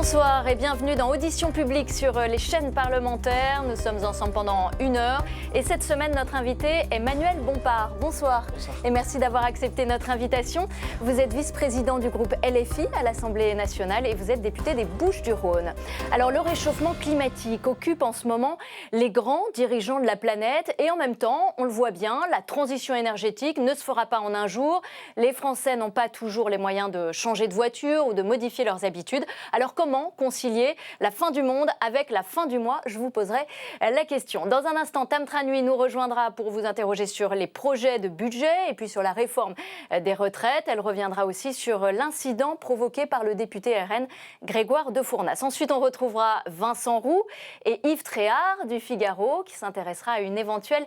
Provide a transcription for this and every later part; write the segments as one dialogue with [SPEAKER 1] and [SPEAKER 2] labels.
[SPEAKER 1] Bonsoir et bienvenue dans Audition publique sur les chaînes parlementaires. Nous sommes ensemble pendant 1 heure et cette semaine notre invité est Manuel Bompard. Bonsoir.
[SPEAKER 2] Bonsoir.
[SPEAKER 1] Et merci d'avoir accepté notre invitation. Vous êtes vice-président du groupe LFI à l'Assemblée nationale et vous êtes député des Bouches-du-Rhône. Alors le réchauffement climatique occupe en ce moment les grands dirigeants de la planète et en même temps, on le voit bien, la transition énergétique ne se fera pas en un jour. Les Français n'ont pas toujours les moyens de changer de voiture ou de modifier leurs habitudes. Alors comment concilier la fin du monde avec la fin du mois? Je vous poserai la question. Dans un instant, Tam Tranui nous rejoindra pour vous interroger sur les projets de budget et puis sur la réforme des retraites. Elle reviendra aussi sur l'incident provoqué par le député RN Grégoire de Fournas. Ensuite, on retrouvera Vincent Roux et Yves Tréhard du Figaro qui s'intéressera à une éventuelle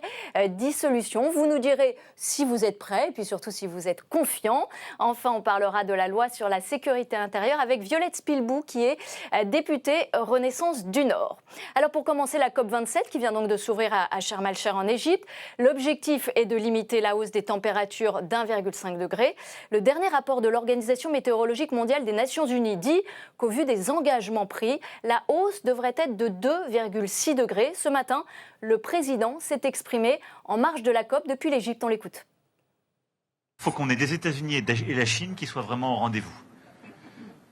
[SPEAKER 1] dissolution. Vous nous direz si vous êtes prêts et puis surtout si vous êtes confiants. Enfin, on parlera de la loi sur la sécurité intérieure avec Violette Spilbou qui est députée Renaissance du Nord. Alors pour commencer, la COP27 qui vient donc de s'ouvrir à Sharm el-Sheikh en Égypte. L'objectif est de limiter la hausse des températures d'1,5 degré. Le dernier rapport de l'Organisation météorologique mondiale des Nations Unies dit qu'au vu des engagements pris, la hausse devrait être de 2,6 degrés. Ce matin, le président s'est exprimé en marge de la COP depuis l'Égypte. On l'écoute.
[SPEAKER 3] Il faut qu'on ait des États-Unis et la Chine qui soient vraiment au rendez-vous.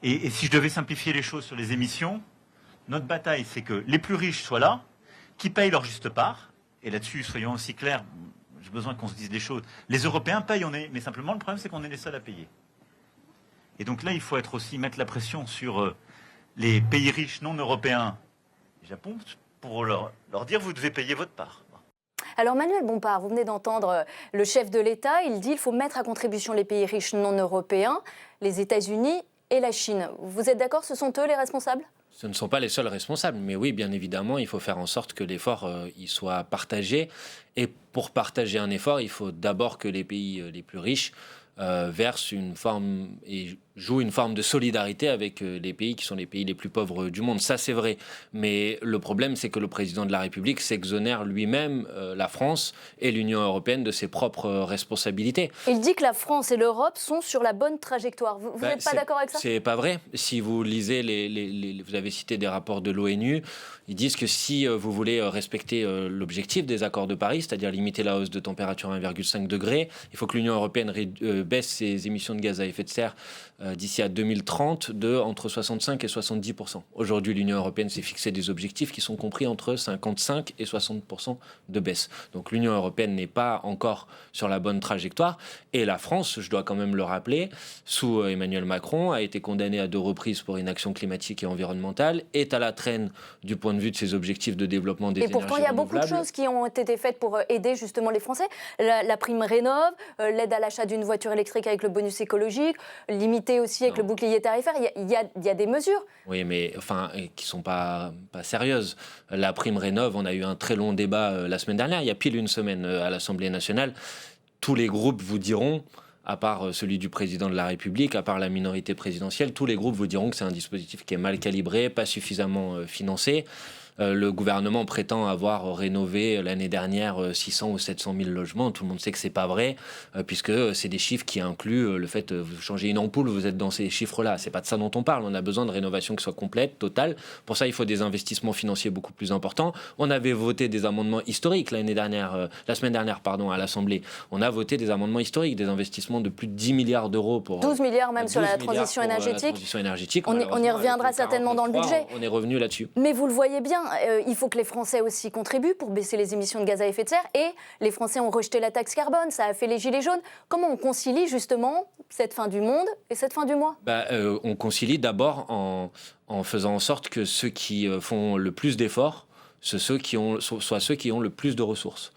[SPEAKER 3] Et si je devais simplifier les choses sur les émissions, notre bataille, c'est que les plus riches soient là, qui payent leur juste part. Et là-dessus, soyons aussi clairs, j'ai besoin qu'on se dise des choses. Les Européens payent, mais simplement, le problème, c'est qu'on est les seuls à payer. Et donc là, il faut mettre la pression sur les pays riches non européens, Japon, pour leur dire, vous devez payer votre part.
[SPEAKER 1] Alors Manuel Bompard, vous venez d'entendre le chef de l'État, il dit qu'il faut mettre à contribution les pays riches non européens, les États-Unis et la Chine. Vous êtes d'accord, ce sont eux les responsables ?
[SPEAKER 2] Ce ne sont pas les seuls responsables, mais oui, bien évidemment, il faut faire en sorte que l'effort il soit partagé. Et pour partager un effort, il faut d'abord que les pays les plus riches versent une forme et jouent une forme de solidarité avec les pays qui sont les pays les plus pauvres du monde. Ça, c'est vrai. Mais le problème, c'est que le président de la République s'exonère lui-même, la France et l'Union européenne, de ses propres responsabilités.
[SPEAKER 1] Il dit que la France et l'Europe sont sur la bonne trajectoire. Vous n'êtes pas d'accord avec ça ?
[SPEAKER 2] C'est pas vrai. Si vous lisez, vous avez cité des rapports de l'ONU, ils disent que si vous voulez respecter l'objectif des accords de Paris, c'est-à-dire limiter la hausse de température à 1,5 degré, il faut que l'Union européenne baisse ses émissions de gaz à effet de serre d'ici à 2030 de entre 65 et 70%. Aujourd'hui, l'Union européenne s'est fixé des objectifs qui sont compris entre 55 et 60% de baisse. Donc l'Union européenne n'est pas encore sur la bonne trajectoire. Et la France, je dois quand même le rappeler, sous Emmanuel Macron, a été condamnée à 2 reprises pour inaction climatique et environnementale, est à la traîne du point de vue de ses objectifs de développement des énergies renouvelables.
[SPEAKER 1] Et pourtant, il y a beaucoup de choses qui ont été faites pour aider justement les Français. La prime Rénov', l'aide à l'achat d'une voiture électrique avec le bonus écologique, limiter aussi avec le bouclier tarifaire. Il y a des mesures.
[SPEAKER 2] Oui, mais qui ne sont pas sérieuses. La prime Rénov', on a eu un très long débat la semaine dernière, il y a pile une semaine à l'Assemblée nationale. Tous les groupes vous diront, à part celui du président de la République, à part la minorité présidentielle, tous les groupes vous diront que c'est un dispositif qui est mal calibré, pas suffisamment financé. Le gouvernement prétend avoir rénové l'année dernière 600 ou 700 000 logements. Tout le monde sait que c'est pas vrai, puisque c'est des chiffres qui incluent le fait de vous changer une ampoule, vous êtes dans ces chiffres-là. C'est pas de ça dont on parle. On a besoin de rénovation qui soit complète, totale. Pour ça, il faut des investissements financiers beaucoup plus importants. On avait voté des amendements historiques la semaine dernière, à l'Assemblée. On a voté des amendements historiques, des investissements de plus de 10 milliards d'euros pour
[SPEAKER 1] 12 milliards même sur la transition énergétique. On y reviendra certainement dans le budget.
[SPEAKER 2] On est revenu là-dessus.
[SPEAKER 1] Mais vous le voyez bien. Il faut que les Français aussi contribuent pour baisser les émissions de gaz à effet de serre. Et les Français ont rejeté la taxe carbone, ça a fait les gilets jaunes. Comment on concilie justement cette fin du monde et cette fin du mois ?
[SPEAKER 2] On concilie d'abord en faisant en sorte que ceux qui font le plus d'efforts soient ceux qui ont le plus de ressources.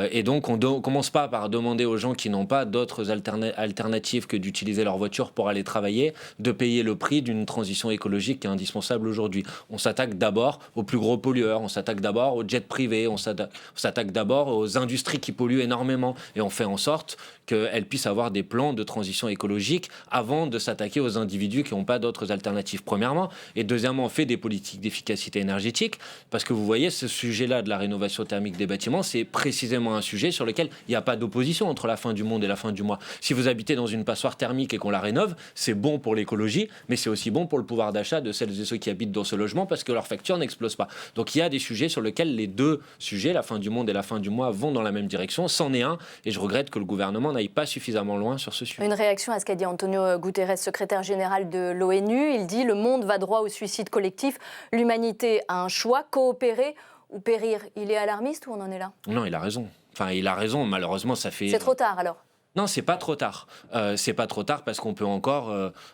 [SPEAKER 2] Et donc, on commence pas par demander aux gens qui n'ont pas d'autres alternatives que d'utiliser leur voiture pour aller travailler, de payer le prix d'une transition écologique qui est indispensable aujourd'hui. On s'attaque d'abord aux plus gros pollueurs, on s'attaque d'abord aux jets privés, on s'attaque d'abord aux industries qui polluent énormément. Et on fait en sorte qu'elles puissent avoir des plans de transition écologique avant de s'attaquer aux individus qui n'ont pas d'autres alternatives, premièrement. Et deuxièmement, on fait des politiques d'efficacité énergétique, parce que vous voyez, ce sujet-là de la rénovation thermique des bâtiments, c'est précisément précisément un sujet sur lequel il n'y a pas d'opposition entre la fin du monde et la fin du mois. Si vous habitez dans une passoire thermique et qu'on la rénove, c'est bon pour l'écologie, mais c'est aussi bon pour le pouvoir d'achat de celles et ceux qui habitent dans ce logement parce que leur facture n'explose pas. Donc il y a des sujets sur lesquels les deux sujets, la fin du monde et la fin du mois, vont dans la même direction. C'en est un, et je regrette que le gouvernement n'aille pas suffisamment loin sur ce sujet.
[SPEAKER 1] Une réaction à ce qu'a dit Antonio Guterres, secrétaire général de l'ONU. Il dit « Le monde va droit au suicide collectif. L'humanité a un choix, coopérer ou périr ». Il est alarmiste ou on en est là?
[SPEAKER 2] Non, il a raison. Enfin, il a raison. Malheureusement, ça fait...
[SPEAKER 1] C'est trop tard alors?
[SPEAKER 2] Non, c'est pas trop tard. C'est pas trop tard parce qu'on peut encore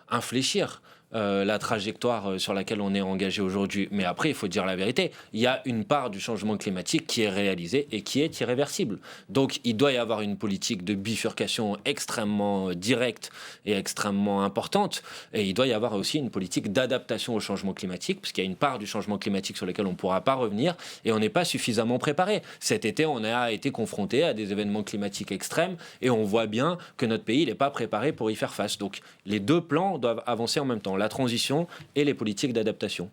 [SPEAKER 2] infléchir la trajectoire sur laquelle on est engagé aujourd'hui. Mais après, il faut dire la vérité. Il y a une part du changement climatique qui est réalisée et qui est irréversible. Donc, il doit y avoir une politique de bifurcation extrêmement directe et extrêmement importante. Et il doit y avoir aussi une politique d'adaptation au changement climatique, parce qu'il y a une part du changement climatique sur laquelle on ne pourra pas revenir et on n'est pas suffisamment préparé. Cet été, on a été confronté à des événements climatiques extrêmes et on voit bien que notre pays n'est pas préparé pour y faire face. Donc, les deux plans doivent avancer en même temps. La transition et les politiques d'adaptation.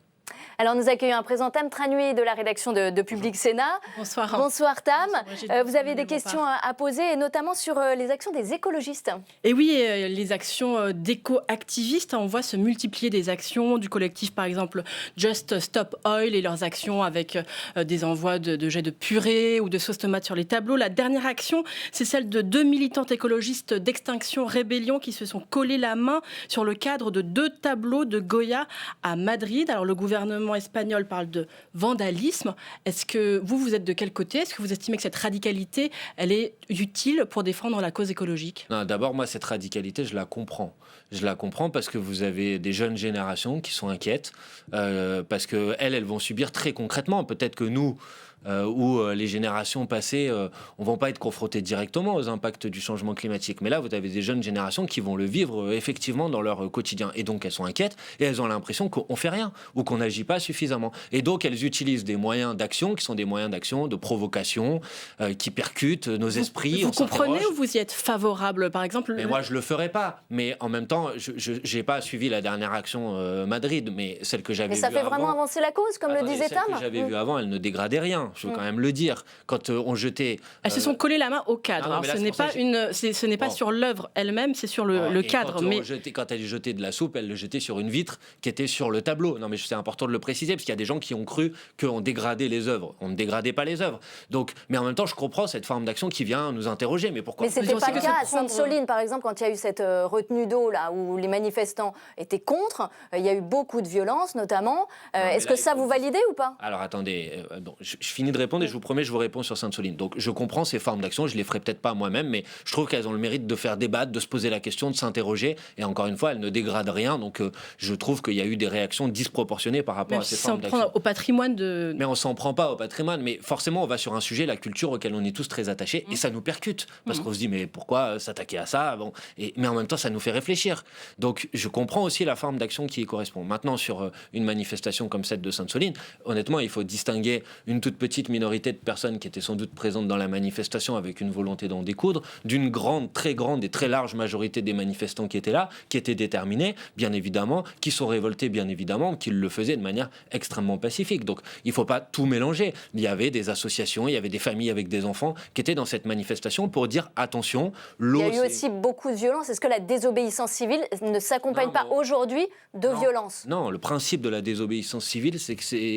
[SPEAKER 1] Alors nous accueillons à présent Tam Tranué de la rédaction de Public Sénat.
[SPEAKER 4] Bonsoir.
[SPEAKER 1] Bonsoir Tam.
[SPEAKER 4] Bonsoir,
[SPEAKER 1] vous avez des questions à poser, et notamment sur les actions des écologistes.
[SPEAKER 4] Et oui, les actions d'éco-activistes, on voit se multiplier des actions du collectif, par exemple Just Stop Oil, et leurs actions avec des envois de jets de purée ou de sauce tomate sur les tableaux. La dernière action, c'est celle de 2 militantes écologistes d'Extinction Rébellion qui se sont collées la main sur le cadre de 2 tableaux de Goya à Madrid. Alors le gouvernement espagnol parle de vandalisme. Est-ce que vous êtes de quel côté? Est-ce que vous estimez que cette radicalité, elle est utile pour défendre la cause écologique?
[SPEAKER 2] D'abord, moi, cette radicalité, je la comprends. Je la comprends parce que vous avez des jeunes générations qui sont inquiètes, parce qu'elles vont subir très concrètement. Peut-être que nous, où les générations passées ne vont pas être confrontées directement aux impacts du changement climatique. Mais là, vous avez des jeunes générations qui vont le vivre effectivement dans leur quotidien. Et donc, elles sont inquiètes et elles ont l'impression qu'on ne fait rien ou qu'on n'agit pas suffisamment. Et donc, elles utilisent des moyens d'action qui sont des moyens d'action, de provocation, qui percutent nos esprits.
[SPEAKER 4] Vous comprenez ou vous y êtes favorable, par exemple?
[SPEAKER 2] Mais moi, je ne le ferais pas. Mais en même temps, je n'ai pas suivi la dernière action Madrid, mais celle que j'avais vue avant...
[SPEAKER 1] Mais ça fait vraiment avancer la cause, comme le disait Tam.
[SPEAKER 2] Celle que j'avais vue avant, elle ne dégradait rien. Je veux quand même le dire. Quand on jetait...
[SPEAKER 4] Elles se sont collées la main au cadre. Alors, ce n'est pas sur l'œuvre elle-même, c'est sur le cadre.
[SPEAKER 2] Quand elle jetait de la soupe, elle le jetait sur une vitre qui était sur le tableau. Non, mais c'est important de le préciser, parce qu'il y a des gens qui ont cru qu'on dégradait les œuvres. On ne dégradait pas les œuvres. Donc, mais en même temps, je comprends cette forme d'action qui vient nous interroger. Mais pourquoi?
[SPEAKER 1] Mais c'était pas le cas à Sainte-Soline, par exemple, quand il y a eu cette retenue d'eau, là, où les manifestants étaient contre. Il y a eu beaucoup de violence, notamment. Est-ce que ça, vous validez ou pas?
[SPEAKER 2] Alors, attendez. Je finis de répondre et je vous promets, je vous réponds sur Sainte-Soline. Donc, je comprends ces formes d'action. Je les ferai peut-être pas moi-même, mais je trouve qu'elles ont le mérite de faire débattre, de se poser la question, de s'interroger. Et encore une fois, elles ne dégradent rien. Donc, je trouve qu'il y a eu des réactions disproportionnées par rapport à ces formes d'action.
[SPEAKER 4] Mais on s'en prend au patrimoine de...
[SPEAKER 2] Mais on s'en prend pas au patrimoine. Mais forcément, on va sur un sujet, la culture, auquel on est tous très attachés. Et ça nous percute. Parce qu'on se dit, mais pourquoi s'attaquer à ça? Mais en même temps, ça nous fait réfléchir. Donc, je comprends aussi la forme d'action qui y correspond. Maintenant, sur une manifestation comme celle de Sainte-Soline, honnêtement, il faut distinguer une toute petite minorité de personnes qui étaient sans doute présentes dans la manifestation avec une volonté d'en découdre, d'une très grande et très large majorité des manifestants qui étaient là, qui étaient déterminés, bien évidemment, qui sont révoltés, bien évidemment, qui le faisaient de manière extrêmement pacifique. Donc, il ne faut pas tout mélanger. Il y avait des associations, il y avait des familles avec des enfants qui étaient dans cette manifestation pour dire, attention, l'eau...
[SPEAKER 1] Il y a eu aussi beaucoup de violence. Est-ce que la désobéissance civile ne s'accompagne pas aujourd'hui de violence?
[SPEAKER 2] Non, le principe de la désobéissance civile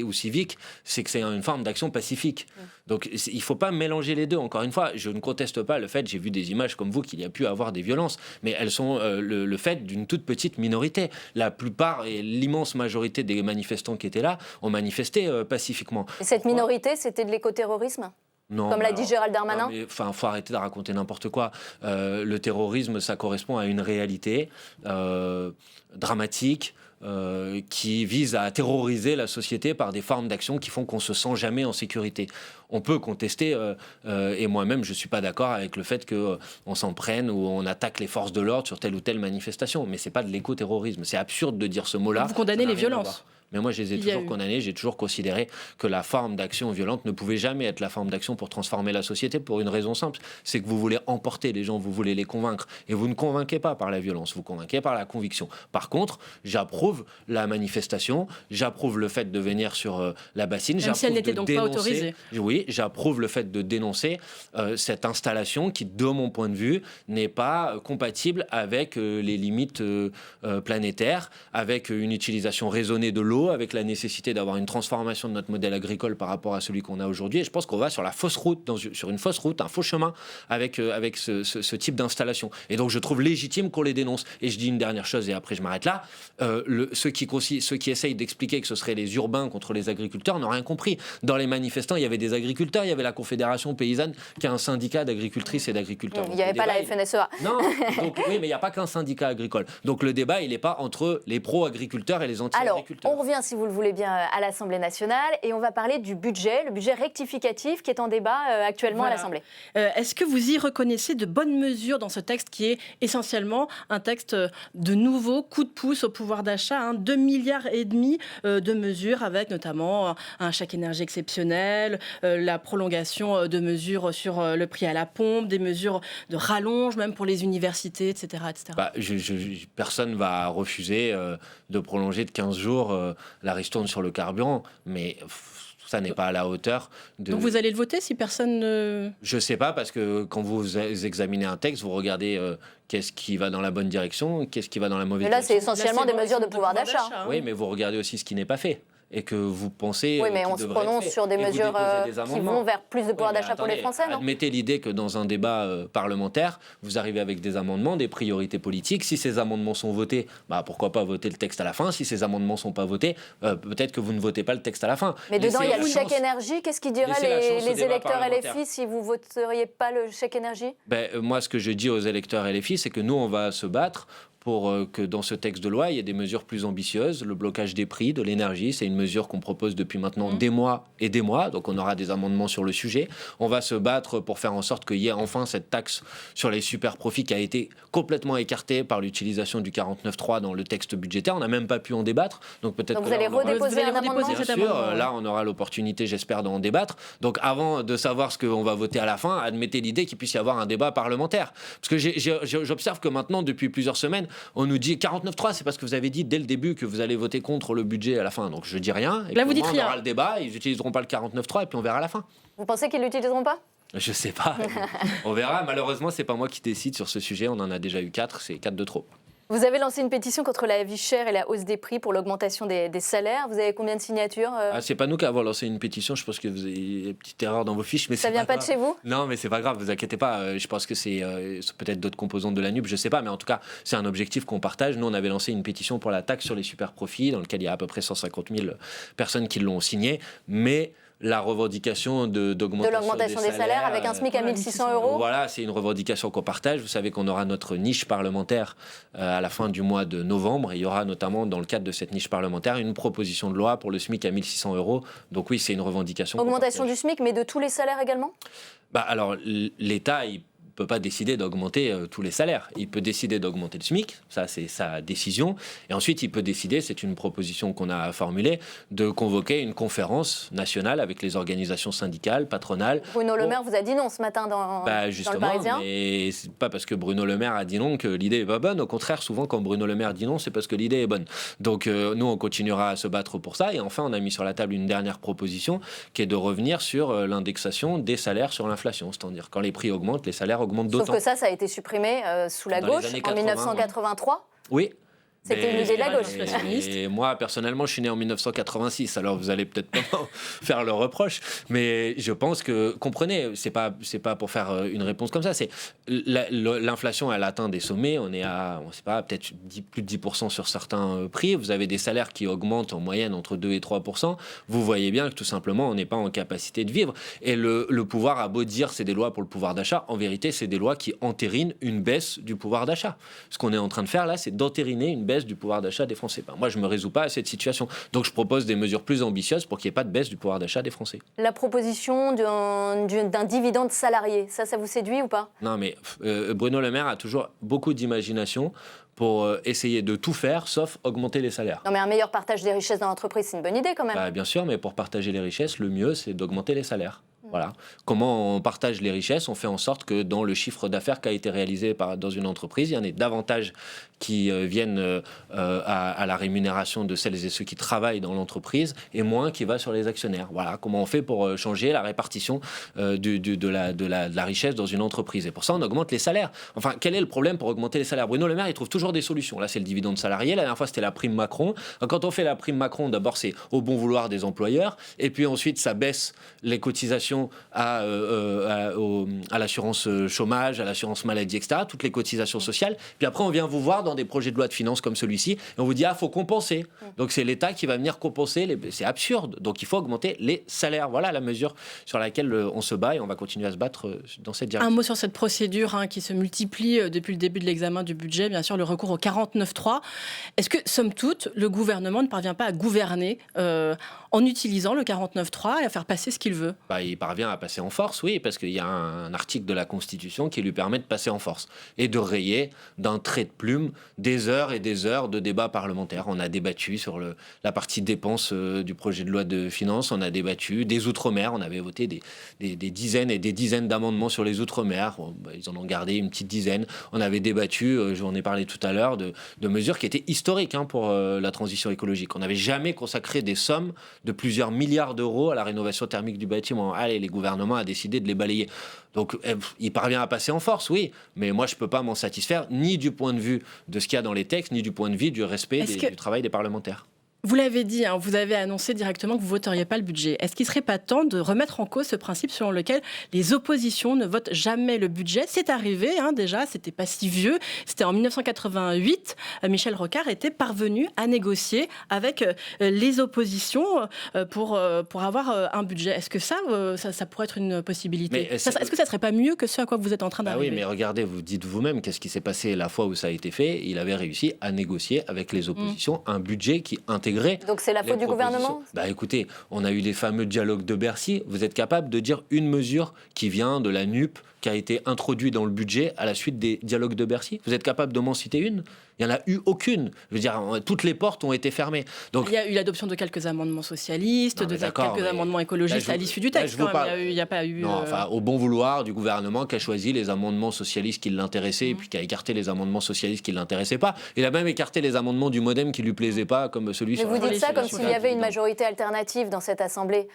[SPEAKER 2] ou civique, c'est que c'est une forme d'action pacifique. Donc il ne faut pas mélanger les deux. Encore une fois, je ne conteste pas le fait, j'ai vu des images comme vous, qu'il y a pu avoir des violences, mais elles sont le fait d'une toute petite minorité. La plupart et l'immense majorité des manifestants qui étaient là ont manifesté pacifiquement.
[SPEAKER 1] Et cette minorité, c'était de l'écoterrorisme?
[SPEAKER 2] Non,
[SPEAKER 1] comme l'a dit Gérald Darmanin.
[SPEAKER 2] Enfin, faut arrêter de raconter n'importe quoi. Le terrorisme, ça correspond à une réalité dramatique, qui vise à terroriser la société par des formes d'action qui font qu'on se sent jamais en sécurité. On peut contester, et moi-même je ne suis pas d'accord avec le fait qu'on s'en prenne ou on attaque les forces de l'ordre sur telle ou telle manifestation, mais c'est pas de l'éco-terrorisme. C'est absurde de dire ce mot-là.
[SPEAKER 4] Vous condamnez les violences?
[SPEAKER 2] mais moi je les ai toujours condamnés. J'ai toujours considéré que la forme d'action violente ne pouvait jamais être la forme d'action pour transformer la société, pour une raison simple, c'est que vous voulez emporter les gens, vous voulez les convaincre, et vous ne convainquez pas par la violence, vous convainquez par la conviction. Par contre, j'approuve la manifestation, j'approuve le fait de venir sur la bassine,
[SPEAKER 4] même si elle n'était donc pas autorisée.
[SPEAKER 2] Oui, j'approuve le fait de dénoncer cette installation qui, de mon point de vue, n'est pas compatible avec les limites planétaires, avec une utilisation raisonnée de l'eau, avec la nécessité d'avoir une transformation de notre modèle agricole par rapport à celui qu'on a aujourd'hui. Et je pense qu'on va sur la fausse route, sur une fausse route, un faux chemin avec ce type d'installation. Et donc je trouve légitime qu'on les dénonce. Et je dis une dernière chose et après je m'arrête là. Ceux qui essayent d'expliquer que ce seraient les urbains contre les agriculteurs n'ont rien compris. Dans les manifestants, il y avait des agriculteurs, il y avait la Confédération paysanne qui a un syndicat d'agricultrices et d'agriculteurs.
[SPEAKER 1] Il n'y avait pas la FNSEA.
[SPEAKER 2] Non, donc, oui, mais il n'y a pas qu'un syndicat agricole. Donc le débat, il n'est pas entre les pro-agriculteurs et les anti-agriculteurs.
[SPEAKER 1] Alors, on revient, si vous le voulez bien, à l'Assemblée nationale et on va parler du budget, le budget rectificatif qui est en débat actuellement à l'Assemblée.
[SPEAKER 4] Est-ce que vous y reconnaissez de bonnes mesures dans ce texte qui est essentiellement un texte de nouveau coup de pouce au pouvoir d'achat, 2,5 milliards de mesures avec notamment un chèque énergie exceptionnel, la prolongation de mesures sur le prix à la pompe, des mesures de rallonge même pour les universités, etc.
[SPEAKER 2] Personne ne va refuser de prolonger de 15 jours la ristourne sur le carburant, mais ça n'est pas à la hauteur de...
[SPEAKER 4] Donc vous allez le voter si personne ne...
[SPEAKER 2] Je ne sais pas, parce que quand vous examinez un texte, vous regardez qu'est-ce qui va dans la bonne direction, qu'est-ce qui va dans la mauvaise direction.
[SPEAKER 1] Mais là, c'est essentiellement des mesures de pouvoir d'achat.
[SPEAKER 2] Oui, mais vous regardez aussi ce qui n'est pas fait. Et que vous pensez...
[SPEAKER 1] Oui, mais on se prononce sur des mesures qui vont vers plus de pouvoir d'achat pour les Français, non ?
[SPEAKER 2] Admettez l'idée que dans un débat parlementaire, vous arrivez avec des amendements, des priorités politiques. Si ces amendements sont votés, pourquoi pas voter le texte à la fin ? Si ces amendements ne sont pas votés, peut-être que vous ne votez pas le texte à la fin.
[SPEAKER 1] Mais dedans, il y a le chèque énergie. Qu'est-ce qu'ils diraient les électeurs LFI si vous ne voteriez pas le chèque énergie ?
[SPEAKER 2] Moi, ce que je dis aux électeurs LFI, c'est que nous, on va se battre pour que dans ce texte de loi, il y ait des mesures plus ambitieuses. Le blocage des prix de l'énergie, c'est une mesure qu'on propose depuis maintenant des mois et des mois. Donc on aura des amendements sur le sujet. On va se battre pour faire en sorte qu'il y ait enfin cette taxe sur les super profits qui a été complètement écartée par l'utilisation du 49.3 dans le texte budgétaire. On n'a même pas pu en débattre. Donc peut-être
[SPEAKER 1] vous allez redéposer un amendement.
[SPEAKER 2] Bien sûr, là on aura l'opportunité, j'espère, d'en débattre. Donc avant de savoir ce qu'on va voter à la fin, admettez l'idée qu'il puisse y avoir un débat parlementaire. Parce que j'observe que maintenant, depuis plusieurs semaines, on nous dit 49.3, c'est parce que vous avez dit dès le début que vous allez voter contre le budget à la fin. Donc je dis rien. Et
[SPEAKER 4] là, vous dites rien.
[SPEAKER 2] On aura le débat, ils n'utiliseront pas le 49.3 et puis on verra à la fin.
[SPEAKER 1] Vous pensez qu'ils ne l'utiliseront pas ?
[SPEAKER 2] Je sais pas. On verra. Malheureusement, c'est pas moi qui décide sur ce sujet. On en a déjà eu 4. C'est 4 de trop.
[SPEAKER 1] Vous avez lancé une pétition contre la vie chère et la hausse des prix pour l'augmentation des salaires. Vous avez combien de signatures
[SPEAKER 2] C'est pas nous qui avons lancé une pétition. Je pense que vous avez une petite erreur dans vos fiches. Mais
[SPEAKER 1] ça vient pas de chez vous ?
[SPEAKER 2] Non, mais c'est pas grave. Vous inquiétez pas. Je pense que c'est peut-être d'autres composantes de la NUP. Je sais pas. Mais en tout cas, c'est un objectif qu'on partage. Nous, on avait lancé une pétition pour la taxe sur les super profits, dans laquelle il y a à peu près 150 000 personnes qui l'ont signée. Mais la revendication d'augmentation des salaires
[SPEAKER 1] avec un SMIC à 1 600 €.
[SPEAKER 2] Voilà, c'est une revendication qu'on partage. Vous savez qu'on aura notre niche parlementaire à la fin du mois de novembre. Et il y aura notamment, dans le cadre de cette niche parlementaire, une proposition de loi pour le SMIC à 1 600 €. Donc oui, c'est une revendication.
[SPEAKER 1] Augmentation du SMIC, mais de tous les salaires également ?
[SPEAKER 2] Alors, l'État, il ne peut pas décider d'augmenter tous les salaires. Il peut décider d'augmenter le SMIC, ça c'est sa décision. Et ensuite, il peut décider, c'est une proposition qu'on a formulée, de convoquer une conférence nationale avec les organisations syndicales, patronales.
[SPEAKER 1] Bruno Le Maire vous a dit non ce matin dans le Parisien.
[SPEAKER 2] Mais c'est pas parce que Bruno Le Maire a dit non que l'idée est pas bonne. Au contraire, souvent quand Bruno Le Maire dit non, c'est parce que l'idée est bonne. Donc nous, on continuera à se battre pour ça. Et enfin, on a mis sur la table une dernière proposition qui est de revenir sur l'indexation des salaires sur l'inflation. C'est-à-dire quand les prix augmentent, les salaires augmente d'autant.
[SPEAKER 1] Sauf que ça a été supprimé sous la gauche en 1983.
[SPEAKER 2] Oui.
[SPEAKER 1] C'était une idée de la gauche.
[SPEAKER 2] Et moi, personnellement, je suis né en 1986, alors vous allez peut-être pas faire le reproche, mais je pense que, comprenez, c'est pas pour faire une réponse comme ça, c'est l'inflation, elle atteint des sommets, on est à, on sait pas, peut-être plus de 10% sur certains prix, vous avez des salaires qui augmentent en moyenne entre 2 et 3%, vous voyez bien que tout simplement, on n'est pas en capacité de vivre, et le pouvoir a beau dire c'est des lois pour le pouvoir d'achat, en vérité, c'est des lois qui entérinent une baisse du pouvoir d'achat. Ce qu'on est en train de faire là, c'est d'entériner une baisse du pouvoir d'achat des Français. Moi, je ne me résous pas à cette situation. Donc, je propose des mesures plus ambitieuses pour qu'il n'y ait pas de baisse du pouvoir d'achat des Français.
[SPEAKER 1] La proposition d'un dividende salarié, ça vous séduit ou pas ?
[SPEAKER 2] Non, mais Bruno Le Maire a toujours beaucoup d'imagination pour essayer de tout faire, sauf augmenter les salaires.
[SPEAKER 1] Non, mais un meilleur partage des richesses dans l'entreprise, c'est une bonne idée quand même.
[SPEAKER 2] Bah, bien sûr, mais pour partager les richesses, le mieux, c'est d'augmenter les salaires. Voilà. Comment on partage les richesses? On fait en sorte que dans le chiffre d'affaires qui a été réalisé dans une entreprise, il y en ait davantage qui viennent à la rémunération de celles et ceux qui travaillent dans l'entreprise et moins qui va sur les actionnaires. Voilà. Comment on fait pour changer la répartition de la richesse dans une entreprise. Et pour ça, on augmente les salaires. Enfin, quel est le problème pour augmenter les salaires? Bruno Le Maire, il trouve toujours des solutions. Là, c'est le dividende salarié. La dernière fois, c'était la prime Macron. Quand on fait la prime Macron, d'abord, c'est au bon vouloir des employeurs. Et puis ensuite, ça baisse les cotisations à l'assurance chômage, à l'assurance maladie, etc., toutes les cotisations sociales. Puis après, on vient vous voir dans des projets de loi de finances comme celui-ci, et on vous dit, faut compenser. Donc c'est l'État qui va venir compenser. C'est absurde. Donc il faut augmenter les salaires. Voilà la mesure sur laquelle on se bat, et on va continuer à se battre dans cette direction.
[SPEAKER 4] Un mot sur cette procédure qui se multiplie depuis le début de l'examen du budget, bien sûr, le recours au 49.3. Est-ce que, somme toute, le gouvernement ne parvient pas à gouverner en utilisant le 49.3 et à faire passer ce qu'il veut?
[SPEAKER 2] Il parvient à passer en force, oui, parce qu'il y a un article de la Constitution qui lui permet de passer en force et de rayer d'un trait de plume des heures et des heures de débat parlementaire. On a débattu sur la partie dépenses du projet de loi de finances, on a débattu des Outre-mer, on avait voté des dizaines et des dizaines d'amendements sur les Outre-mer, ils en ont gardé une petite dizaine. On avait débattu, j'en ai parlé tout à l'heure, de mesures qui étaient historiques pour la transition écologique. On n'avait jamais consacré des sommes de plusieurs milliards d'euros à la rénovation thermique du bâtiment. Allez, les gouvernements a décidé de les balayer. Donc, il parvient à passer en force, oui, mais moi, je ne peux pas m'en satisfaire, ni du point de vue de ce qu'il y a dans les textes, ni du point de vue du respect du travail des parlementaires.
[SPEAKER 4] Vous l'avez dit, vous avez annoncé directement que vous ne voteriez pas le budget. Est-ce qu'il ne serait pas temps de remettre en cause ce principe selon lequel les oppositions ne votent jamais le budget? C'est arrivé déjà, c'était pas si vieux. C'était en 1988. Michel Rocard était parvenu à négocier avec les oppositions pour avoir un budget. Est-ce que ça pourrait être une possibilité? Est-ce que ça ne serait pas mieux que ce à quoi vous êtes en train d'arriver?
[SPEAKER 2] Oui, mais regardez, vous dites vous-même, qu'est-ce qui s'est passé la fois où ça a été fait? Il avait réussi à négocier avec les oppositions un budget qui intégrait.
[SPEAKER 1] Donc c'est la faute du gouvernement?
[SPEAKER 2] Écoutez, on a eu les fameux dialogues de Bercy. Vous êtes capable de dire une mesure qui vient de la NUP, qui a été introduite dans le budget à la suite des dialogues de Bercy? Vous êtes capable de m'en citer une? Il n'y en a eu aucune. Je veux dire, toutes les portes ont été fermées. Donc,
[SPEAKER 4] il y a eu l'adoption de quelques amendements socialistes, quelques amendements écologistes à l'issue du texte. Il n'y a pas eu...
[SPEAKER 2] au bon vouloir du gouvernement qui a choisi les amendements socialistes qui l'intéressaient et puis qui a écarté les amendements socialistes qui ne l'intéressaient pas. Il a même écarté les amendements du MoDem qui ne lui plaisaient pas, comme celui sur...
[SPEAKER 1] Mais vous dites ça comme s'il y avait une majorité alternative dans cette Assemblée.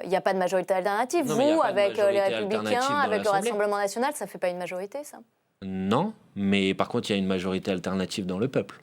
[SPEAKER 1] Il n'y a pas de majorité alternative. Vous, avec les Républicains, avec le Rassemblement national, ça ne fait pas une majorité, ça?
[SPEAKER 2] Non, mais par contre, il y a une majorité alternative dans le peuple.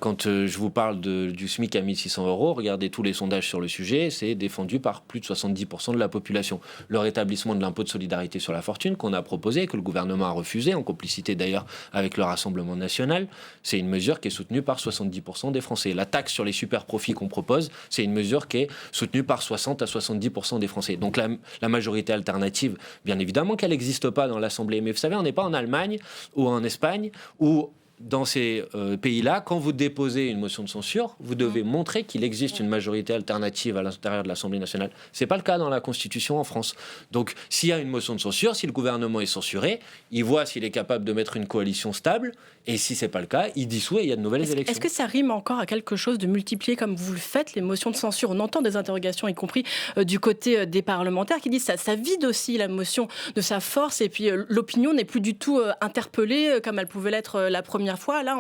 [SPEAKER 2] Quand je vous parle du SMIC à 1 600 €, regardez tous les sondages sur le sujet, c'est défendu par plus de 70% de la population. Le rétablissement de l'impôt de solidarité sur la fortune qu'on a proposé, que le gouvernement a refusé, en complicité d'ailleurs avec le Rassemblement national, c'est une mesure qui est soutenue par 70% des Français. La taxe sur les super profits qu'on propose, c'est une mesure qui est soutenue par 60 à 70% des Français. Donc la majorité alternative, bien évidemment qu'elle n'existe pas dans l'Assemblée. Mais vous savez, on n'est pas en Allemagne ou en Espagne où... Dans ces pays-là, quand vous déposez une motion de censure, vous devez montrer qu'il existe une majorité alternative à l'intérieur de l'Assemblée nationale. Ce n'est pas le cas dans la Constitution en France. Donc, s'il y a une motion de censure, si le gouvernement est censuré, il voit s'il est capable de mettre une coalition stable, et si ce n'est pas le cas, il dissout et il y a de nouvelles élections.
[SPEAKER 4] Est-ce que ça rime encore à quelque chose de multiplier, comme vous le faites, les motions de censure? On entend des interrogations, y compris du côté des parlementaires, qui disent ça vide aussi la motion de sa force, et puis l'opinion n'est plus du tout interpellée comme elle pouvait l'être la première fois. Là,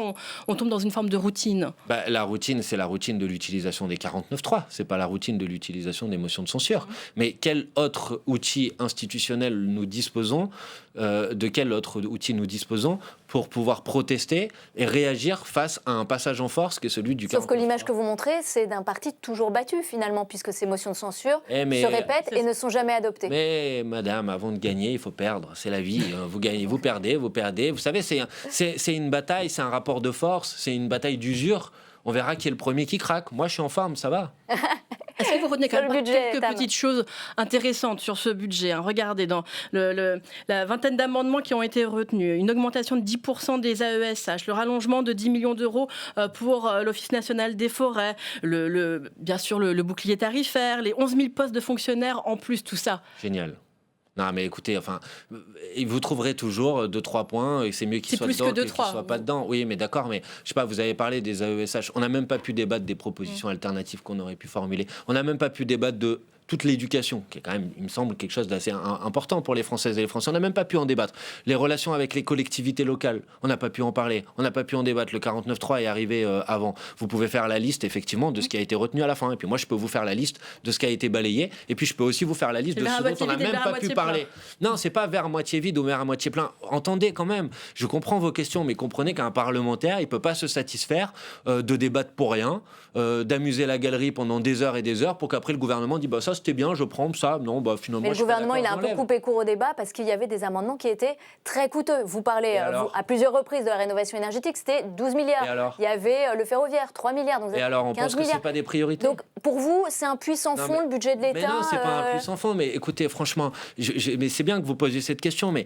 [SPEAKER 4] on tombe dans une forme de routine.
[SPEAKER 2] La routine, c'est la routine de l'utilisation des 49.3. C'est pas la routine de l'utilisation des motions de censure. Mais quel autre outil institutionnel nous disposons de quel autre outil nous disposons pour pouvoir protester et réagir face à un passage en force qui est celui du 49.3.
[SPEAKER 1] Sauf que l'image que vous montrez, c'est d'un parti toujours battu finalement, puisque ces motions de censure se répètent et ne sont jamais adoptées.
[SPEAKER 2] Mais madame, avant de gagner, il faut perdre. C'est la vie. Vous gagnez, vous perdez, vous perdez. Vous savez, c'est une bataille, c'est un rapport de force, c'est une bataille d'usure. On verra qui est le premier qui craque. Moi, je suis en forme, ça va.
[SPEAKER 4] Est-ce que vous retenez quand même quelques petites choses intéressantes sur ce budget? Regardez, dans la vingtaine d'amendements qui ont été retenus, une augmentation de 10% des AESH, le rallongement de 10 millions d'euros pour l'Office national des forêts, bien sûr le bouclier tarifaire, les 11 000 postes de fonctionnaires en plus, tout ça.
[SPEAKER 2] Génial. Non, mais écoutez, enfin, vous trouverez toujours 2-3 points et c'est mieux qu'ils soient dedans que qu'ils soient pas dedans. Oui, mais d'accord, mais je sais pas, vous avez parlé des AESH. On n'a même pas pu débattre des propositions alternatives qu'on aurait pu formuler. On n'a même pas pu débattre de toute l'éducation, qui est quand même, il me semble, quelque chose d'assez important pour les Françaises et les Français. On n'a même pas pu en débattre. Les relations avec les collectivités locales, on n'a pas pu en parler. On n'a pas pu en débattre. Le 49.3 est arrivé avant. Vous pouvez faire la liste, effectivement, de ce qui a été retenu à la fin. Et puis moi, je peux vous faire la liste de ce qui a été balayé. Et puis, je peux aussi vous faire la liste de ce dont on n'a même pas pu parler. Non, c'est pas verre à moitié vide ou verre à moitié plein. Entendez quand même. Je comprends vos questions, mais comprenez qu'un parlementaire, il peut pas se satisfaire de débattre pour rien, d'amuser la galerie pendant des heures et des heures pour qu'après le gouvernement dise bah ça c'était bien, je prends ça. Non, bah finalement.
[SPEAKER 1] Mais le gouvernement, il a un peu coupé court au débat parce qu'il y avait des amendements qui étaient très coûteux. Vous parlez à plusieurs reprises de la rénovation énergétique, c'était 12 milliards. Il y avait le ferroviaire, 3 milliards. Donc
[SPEAKER 2] et alors, on pense que c'est pas des priorités.
[SPEAKER 1] Donc pour vous, c'est un puits sans fond, le budget de l'État.
[SPEAKER 2] Mais non, c'est pas un puits sans fond. Mais écoutez, franchement, mais c'est bien que vous posiez cette question, mais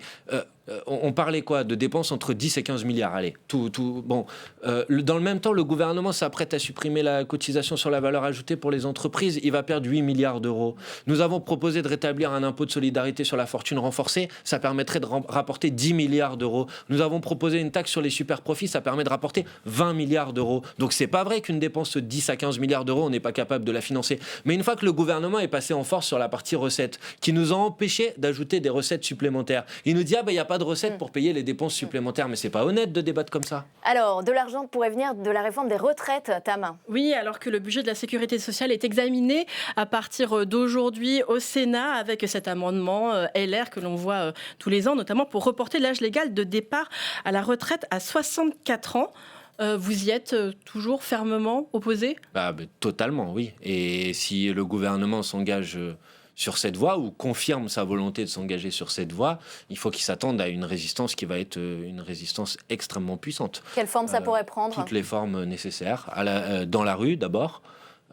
[SPEAKER 2] on parlait quoi de dépenses entre 10 et 15 milliards. Allez, bon. Dans le même temps, le gouvernement s'apprête à supprimer la cotisation sur la valeur ajoutée pour les entreprises. Il va perdre 8 milliards d'euros. Nous avons proposé de rétablir un impôt de solidarité sur la fortune renforcée. Ça permettrait de rapporter 10 milliards d'euros. Nous avons proposé une taxe sur les super profits. Ça permet de rapporter 20 milliards d'euros. Donc c'est pas vrai qu'une dépense de 10 à 15 milliards d'euros, on n'est pas capable de la financer. Mais une fois que le gouvernement est passé en force sur la partie recettes, qui nous a empêché d'ajouter des recettes supplémentaires, il nous dit il n'y a pas de recettes pour payer les dépenses supplémentaires. Mais c'est pas honnête de débattre comme ça.
[SPEAKER 1] Alors, de l'argent pourrait venir de la réforme des retraites, Tam.
[SPEAKER 4] Oui, alors que le budget de la sécurité sociale est examiné à partir d'aujourd'hui au Sénat avec cet amendement LR que l'on voit tous les ans, notamment pour reporter l'âge légal de départ à la retraite à 64 ans. Vous y êtes toujours fermement opposé ?
[SPEAKER 2] Totalement, oui. Et si le gouvernement s'engage sur cette voie ou confirme sa volonté de s'engager sur cette voie, il faut qu'il s'attende à une résistance qui va être une résistance extrêmement puissante.
[SPEAKER 1] Quelle forme ça pourrait prendre ?
[SPEAKER 2] Toutes les formes nécessaires. Dans la rue, d'abord.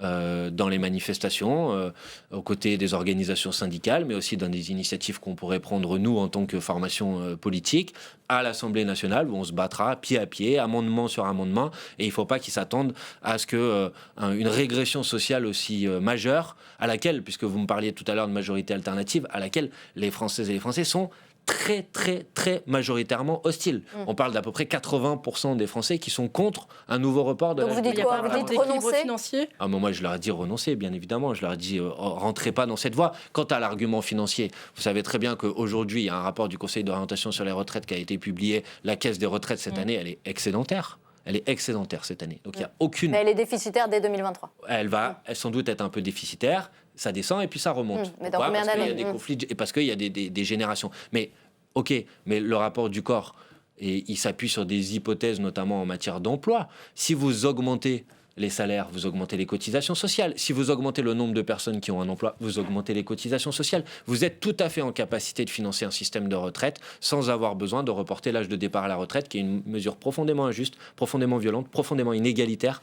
[SPEAKER 2] Dans les manifestations, aux côtés des organisations syndicales, mais aussi dans des initiatives qu'on pourrait prendre, nous, en tant que formation politique, à l'Assemblée nationale, où on se battra pied à pied, amendement sur amendement, et il ne faut pas qu'ils s'attendent à ce qu'une régression sociale aussi majeure, à laquelle, puisque vous me parliez tout à l'heure de majorité alternative, à laquelle les Françaises et les Français sont très, très, très majoritairement hostiles. On parle d'à peu près 80% des Français qui sont contre un nouveau report de l'âge de départ.
[SPEAKER 1] Donc vous dites quoi ? Vous dites renoncer ?
[SPEAKER 2] Moi, je leur ai dit renoncer, bien évidemment. Je leur ai dit rentrez pas dans cette voie. Quant à l'argument financier, vous savez très bien qu'aujourd'hui, il y a un rapport du Conseil d'orientation sur les retraites qui a été publié. La caisse des retraites, cette année, elle est excédentaire. Elle est excédentaire cette année. Donc il y a aucune.
[SPEAKER 1] Mais elle est déficitaire dès 2023.
[SPEAKER 2] Elle va sans doute être un peu déficitaire. Ça descend et puis ça remonte.
[SPEAKER 1] Mais dans combien d'années ?
[SPEAKER 2] Parce qu'il y a des conflits et parce qu'il y a des générations. Mais ok, mais le rapport du corps, il s'appuie sur des hypothèses, notamment en matière d'emploi. Si vous augmentez les salaires, vous augmentez les cotisations sociales. Si vous augmentez le nombre de personnes qui ont un emploi, vous augmentez les cotisations sociales. Vous êtes tout à fait en capacité de financer un système de retraite sans avoir besoin de reporter l'âge de départ à la retraite, qui est une mesure profondément injuste, profondément violente, profondément inégalitaire.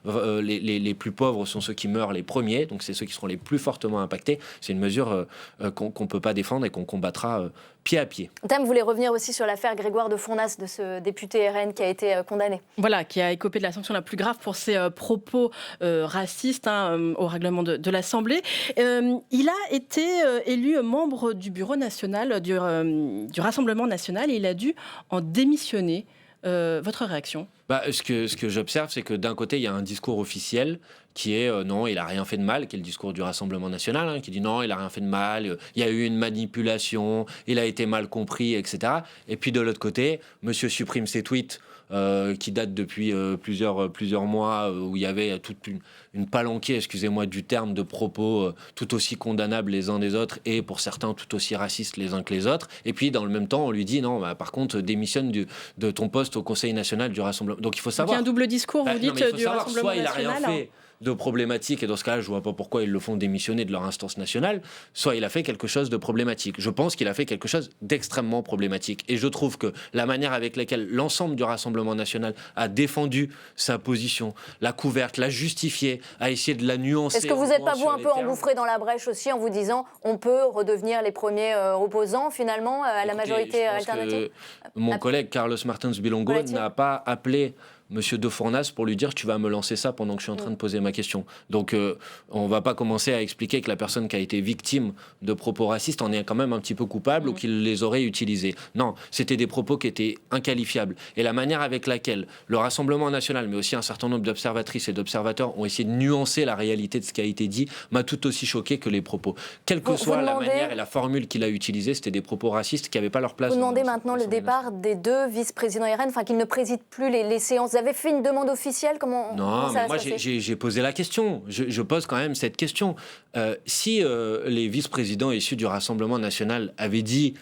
[SPEAKER 2] Les plus pauvres sont ceux qui meurent les premiers, donc c'est ceux qui seront les plus fortement impactés. C'est une mesure qu'on ne peut pas défendre et qu'on combattra pied à pied.
[SPEAKER 1] Tam, vous voulez revenir aussi sur l'affaire Grégoire de Fournas, de ce député RN qui a été condamné.
[SPEAKER 4] Voilà, qui a écopé de la sanction la plus grave pour ses propos racistes au règlement de l'Assemblée. Il a été élu membre du bureau national du Rassemblement national et il a dû en démissionner. Votre réaction ?
[SPEAKER 2] Ce que j'observe, c'est que d'un côté, il y a un discours officiel qui est non, il n'a rien fait de mal, qui est le discours du Rassemblement national, qui dit non, il n'a rien fait de mal, il y a eu une manipulation, il a été mal compris, etc. Et puis de l'autre côté, monsieur supprime ses tweets qui datent depuis plusieurs mois, où il y avait toute une palanquée, excusez-moi du terme, de propos tout aussi condamnables les uns des autres et pour certains tout aussi racistes les uns que les autres. Et puis dans le même temps, on lui dit non, par contre, démissionne de ton poste au Conseil national du Rassemblement. Donc il faut savoir.
[SPEAKER 4] Il y a un double discours, vous dites, du Rassemblement
[SPEAKER 2] soit
[SPEAKER 4] national.
[SPEAKER 2] Il a rien fait de problématique, et dans ce cas-là, je vois pas pourquoi ils le font démissionner de leur instance nationale, soit il a fait quelque chose de problématique. Je pense qu'il a fait quelque chose d'extrêmement problématique. Et je trouve que la manière avec laquelle l'ensemble du Rassemblement national a défendu sa position, l'a couverte, l'a justifiée, a essayé de la nuancer.
[SPEAKER 1] Est-ce que vous n'êtes pas, vous, un peu engouffré dans la brèche aussi en vous disant on peut redevenir les premiers opposants, finalement, à la majorité alternative ?
[SPEAKER 2] Mon collègue Carlos Martins Bilongo n'a pas appelé Monsieur De Fournas pour lui dire tu vas me lancer ça pendant que je suis en train de poser ma question. Donc on va pas commencer à expliquer que la personne qui a été victime de propos racistes en est quand même un petit peu coupable ou qu'il les aurait utilisés. Non, c'était des propos qui étaient inqualifiables. Et la manière avec laquelle le Rassemblement national, mais aussi un certain nombre d'observatrices et d'observateurs ont essayé de nuancer la réalité de ce qui a été dit, m'a tout aussi choqué que les propos. Quelle que soit la manière et la formule qu'il a utilisée, c'était des propos racistes qui n'avaient pas leur place.
[SPEAKER 1] Vous demandez maintenant le départ des 2 vice-présidents RN, enfin qu'ils ne président plus les séances. Vous avez fait une demande officielle?
[SPEAKER 2] Non, mais moi j'ai posé la question. Je pose quand même cette question. Si les vice-présidents issus du Rassemblement national avaient dit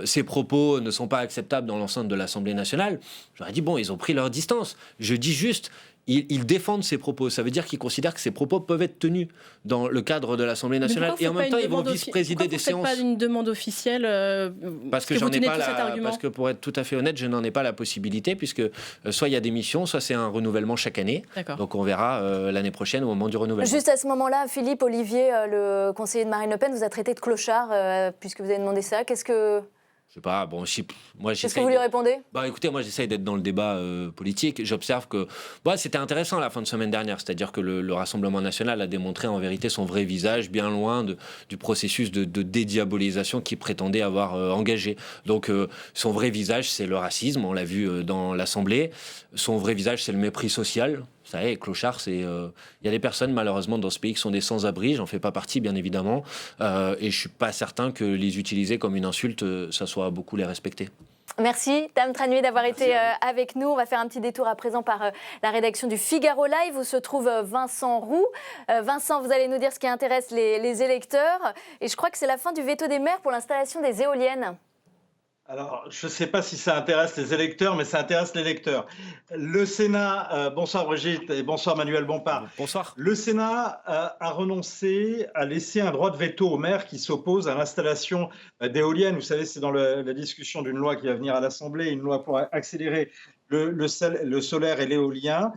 [SPEAKER 2] ces propos ne sont pas acceptables dans l'enceinte de l'Assemblée nationale, j'aurais dit bon, ils ont pris leur distance. Je dis juste, ils défendent ces propos. Ça veut dire qu'ils considèrent que ces propos peuvent être tenus dans le cadre de l'Assemblée nationale. Et en même temps, ils vont vice-présider des séances.
[SPEAKER 4] Pourquoi vous ne faites pas une demande officielle
[SPEAKER 2] parce que j'en ai pas parce que pour être tout à fait honnête, je n'en ai pas la possibilité, puisque soit il y a des missions, soit c'est un renouvellement chaque année. Donc on verra l'année prochaine au moment du renouvellement.
[SPEAKER 1] Juste à ce moment-là, Philippe Olivier, le conseiller de Marine Le Pen, vous a traité de clochard puisque vous avez demandé ça. Qu'est-ce que...
[SPEAKER 2] Je sais pas, bon, moi
[SPEAKER 1] Qu'est-ce que vous lui répondez?
[SPEAKER 2] Écoutez, moi j'essaye d'être dans le débat politique. J'observe que c'était intéressant la fin de semaine dernière, c'est-à-dire que le Rassemblement national a démontré en vérité son vrai visage, bien loin du processus de dédiabolisation qu'il prétendait avoir engagé. Donc son vrai visage, c'est le racisme, on l'a vu dans l'Assemblée. Son vrai visage, c'est le mépris social. Vous savez, clochard, il y a des personnes malheureusement dans ce pays qui sont des sans-abri, j'en fais pas partie bien évidemment, et je suis pas certain que les utiliser comme une insulte, ça soit beaucoup les respecter.
[SPEAKER 1] Merci Dame Tranhué d'avoir été avec nous. On va faire un petit détour à présent par la rédaction du Figaro Live où se trouve Vincent Roux. Vincent, vous allez nous dire ce qui intéresse les électeurs, et je crois que c'est la fin du veto des maires pour l'installation des éoliennes.
[SPEAKER 5] Alors, je ne sais pas si ça intéresse les électeurs, mais ça intéresse les lecteurs. Le Sénat, bonsoir Brigitte et bonsoir Manuel Bompard.
[SPEAKER 2] Bonsoir.
[SPEAKER 5] Le Sénat a renoncé à laisser un droit de veto aux maires qui s'opposent à l'installation d'éoliennes. Vous savez, c'est dans la discussion d'une loi qui va venir à l'Assemblée, une loi pour accélérer le solaire et l'éolien.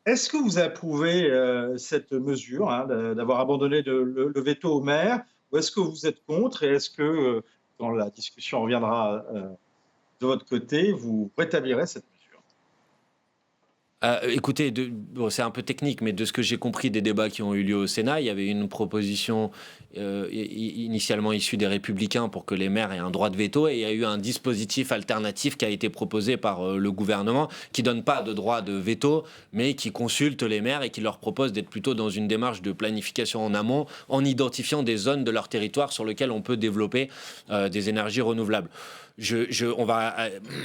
[SPEAKER 5] Est-ce que vous approuvez cette mesure d'avoir abandonné le veto aux maires, ou est-ce que vous êtes contre, et est-ce que quand la discussion reviendra de votre côté, vous rétablirez cette mesure?
[SPEAKER 2] Écoutez, c'est un peu technique, mais de ce que j'ai compris des débats qui ont eu lieu au Sénat, il y avait une proposition initialement issue des Républicains pour que les maires aient un droit de veto, et il y a eu un dispositif alternatif qui a été proposé par le gouvernement qui donne pas de droit de veto, mais qui consulte les maires et qui leur propose d'être plutôt dans une démarche de planification en amont, en identifiant des zones de leur territoire sur lesquelles on peut développer des énergies renouvelables. On va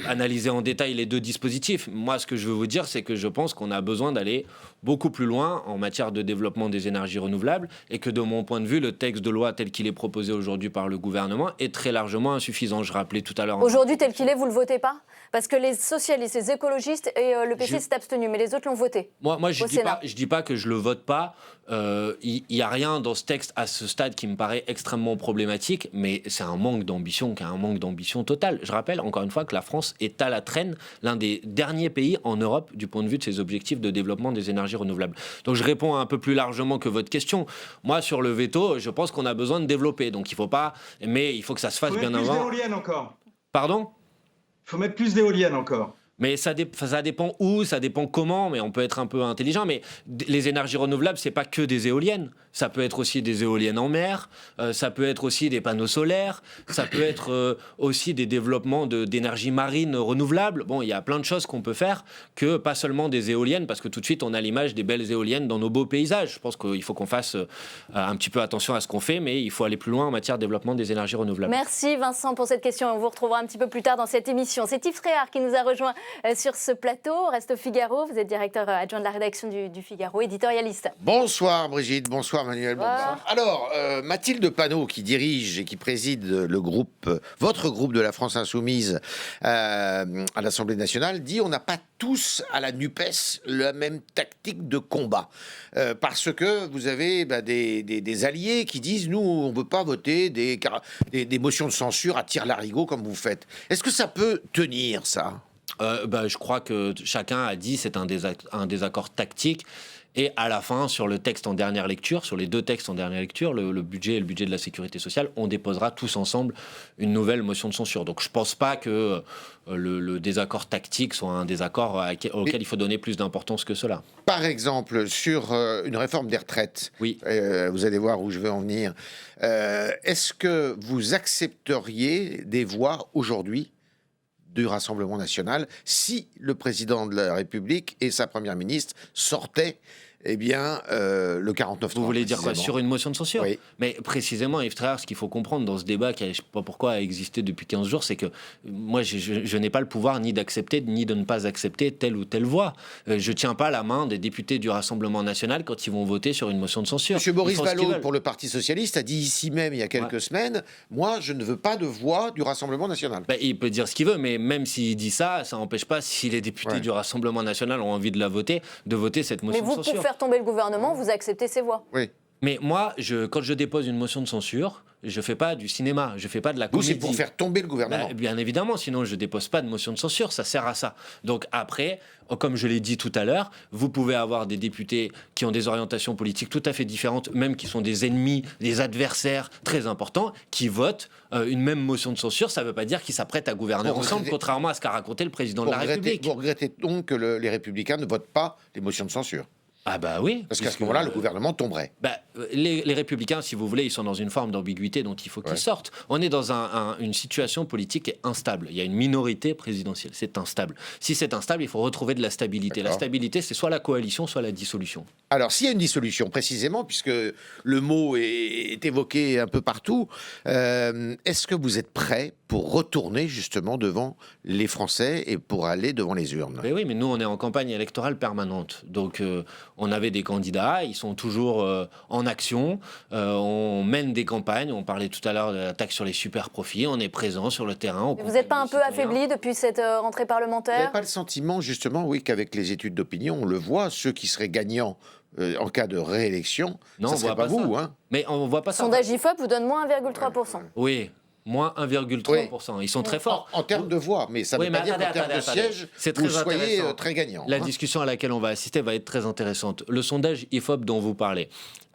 [SPEAKER 2] analyser en détail les 2 dispositifs. Moi, ce que je veux vous dire, c'est que je pense qu'on a besoin d'aller beaucoup plus loin en matière de développement des énergies renouvelables, et que de mon point de vue, le texte de loi tel qu'il est proposé aujourd'hui par le gouvernement est très largement insuffisant. Je rappelais tout à l'heure...
[SPEAKER 1] Aujourd'hui, tel qu'il est, vous ne le votez pas? Parce que les socialistes, les écologistes et le PC s'est abstenu, mais les autres l'ont voté.
[SPEAKER 2] Moi je dis pas que je le vote pas. Il n'y a rien dans ce texte à ce stade qui me paraît extrêmement problématique, mais c'est un manque d'ambition, total. Je rappelle encore une fois que la France est à la traîne, l'un des derniers pays en Europe du point de vue de ses objectifs de développement des énergies renouvelables. Donc je réponds un peu plus largement que votre question. Moi, sur le veto, je pense qu'on a besoin de développer. Donc il faut que ça se fasse bien avant.
[SPEAKER 5] Plus d'éoliennes encore.
[SPEAKER 2] Pardon?
[SPEAKER 5] Il faut mettre plus d'éoliennes encore.
[SPEAKER 2] Mais ça dépend où, ça dépend comment, mais on peut être un peu intelligent. Mais les énergies renouvelables, c'est pas que des éoliennes. Ça peut être aussi des éoliennes en mer, ça peut être aussi des panneaux solaires, ça peut être aussi des développements d'énergie marine renouvelable. Bon, il y a plein de choses qu'on peut faire, que pas seulement des éoliennes, parce que tout de suite, on a l'image des belles éoliennes dans nos beaux paysages. Je pense qu'il faut qu'on fasse un petit peu attention à ce qu'on fait, mais il faut aller plus loin en matière de développement des énergies renouvelables.
[SPEAKER 1] Merci Vincent pour cette question. On vous retrouvera un petit peu plus tard dans cette émission. C'est Yves Tréhard qui nous a rejoint sur ce plateau. On reste au Figaro. Vous êtes directeur adjoint de la rédaction du Figaro, éditorialiste.
[SPEAKER 6] Bonsoir Brigitte, bonsoir Manuel. Bonsoir. Alors, Mathilde Panot, qui dirige et qui préside votre groupe de la France Insoumise à l'Assemblée nationale, dit on n'a pas tous à la NUPES la même tactique de combat. Parce que vous avez des alliés qui disent nous, on ne veut pas voter des motions de censure à tire-larigot comme vous faites. Est-ce que ça peut tenir, ça ?
[SPEAKER 2] Je crois que chacun a dit c'est un désaccord tactique. Et à la fin, sur le texte en dernière lecture, sur les 2 textes en dernière lecture, le budget et le budget de la sécurité sociale, on déposera tous ensemble une nouvelle motion de censure. Donc je ne pense pas que le désaccord tactique soit un désaccord auquel il faut donner plus d'importance que cela.
[SPEAKER 6] Par exemple, sur une réforme des retraites,
[SPEAKER 2] Oui.
[SPEAKER 6] vous allez voir où je veux en venir, est-ce que vous accepteriez des voix aujourd'hui du Rassemblement national si le président de la République et sa première ministre sortaient le 49.3.
[SPEAKER 2] Vous voulez dire quoi?
[SPEAKER 6] précisément.
[SPEAKER 2] Sur une motion de censure?
[SPEAKER 6] Oui.
[SPEAKER 2] Mais précisément, Yves Tréhard, ce qu'il faut comprendre dans ce débat, qui, je ne sais pas pourquoi, a existé depuis 15 jours, c'est que moi, je n'ai pas le pouvoir ni d'accepter, ni de ne pas accepter telle ou telle voix. Je ne tiens pas la main des députés du Rassemblement national quand ils vont voter sur une motion de censure.
[SPEAKER 6] Monsieur Boris
[SPEAKER 2] Ils font ce qu'ils
[SPEAKER 6] Vallaud,
[SPEAKER 2] veulent.
[SPEAKER 6] pour le Parti socialiste, a dit ici même, il y a quelques semaines, moi, je ne veux pas de voix du Rassemblement national.
[SPEAKER 2] Il peut dire ce qu'il veut, mais même s'il dit ça, ça n'empêche pas, si les députés du Rassemblement national ont envie de la voter, de voter cette motion
[SPEAKER 1] Mais vous,
[SPEAKER 2] de censure.
[SPEAKER 1] pour faire tomber le gouvernement, vous acceptez ces voix.
[SPEAKER 6] Oui.
[SPEAKER 2] Mais moi, quand je dépose une motion de censure, je ne fais pas du cinéma, je ne fais pas de la
[SPEAKER 6] Vous,
[SPEAKER 2] comédie.
[SPEAKER 6] c'est pour faire tomber le gouvernement.
[SPEAKER 2] Bien évidemment, sinon je ne dépose pas de motion de censure, ça sert à ça. Donc après, comme je l'ai dit tout à l'heure, vous pouvez avoir des députés qui ont des orientations politiques tout à fait différentes, même qui sont des ennemis, des adversaires très importants, qui votent une même motion de censure. Ça ne veut pas dire qu'ils s'apprêtent à gouverner ensemble, contrairement à ce qu'a raconté le président de la République.
[SPEAKER 6] Vous regrettez donc que les Républicains ne votent pas les motions de censure?
[SPEAKER 2] Ah bah oui.
[SPEAKER 6] Parce qu'à ce moment-là, le gouvernement tomberait.
[SPEAKER 2] Les Républicains, si vous voulez, ils sont dans une forme d'ambiguïté dont il faut qu'ils sortent. On est dans une situation politique instable. Il y a une minorité présidentielle. C'est instable. Si c'est instable, il faut retrouver de la stabilité. La stabilité, c'est soit la coalition, soit la dissolution.
[SPEAKER 6] Alors, s'il y a une dissolution, précisément, puisque le mot est évoqué un peu partout, est-ce que vous êtes prêt pour retourner justement devant les Français et pour aller devant les urnes?
[SPEAKER 2] Mais oui, mais nous, on est en campagne électorale permanente. Donc, on avait des candidats, ils sont toujours en action. On mène des campagnes. On parlait tout à l'heure de la taxe sur les super profits. On est présent sur le terrain.
[SPEAKER 1] Vous n'êtes pas un peu affaibli depuis cette rentrée
[SPEAKER 6] Vous
[SPEAKER 1] parlementaire?
[SPEAKER 6] n'avez pas le sentiment, justement, oui, qu'avec les études d'opinion, on le voit, ceux qui seraient gagnants en cas de réélection,
[SPEAKER 2] Non,
[SPEAKER 6] ça
[SPEAKER 2] on
[SPEAKER 6] serait
[SPEAKER 2] voit
[SPEAKER 6] pas
[SPEAKER 2] pas
[SPEAKER 6] vous,
[SPEAKER 2] ça.
[SPEAKER 6] hein?
[SPEAKER 2] Mais on voit pas ça.
[SPEAKER 1] Sondage IFOP vous donne moins 1,3%.
[SPEAKER 2] Oui, moins 1,3%. Ils sont très forts.
[SPEAKER 6] En termes de voix, mais ça ne
[SPEAKER 2] Oui,
[SPEAKER 6] veut
[SPEAKER 2] mais
[SPEAKER 6] pas dire qu'en
[SPEAKER 2] attendez,
[SPEAKER 6] termes de
[SPEAKER 2] attendez.
[SPEAKER 6] sièges,
[SPEAKER 2] C'est
[SPEAKER 6] vous
[SPEAKER 2] très
[SPEAKER 6] soyez
[SPEAKER 2] intéressant.
[SPEAKER 6] très gagnant.
[SPEAKER 2] La
[SPEAKER 6] hein.
[SPEAKER 2] discussion à laquelle on va assister va être très intéressante. Le sondage IFOP dont vous parlez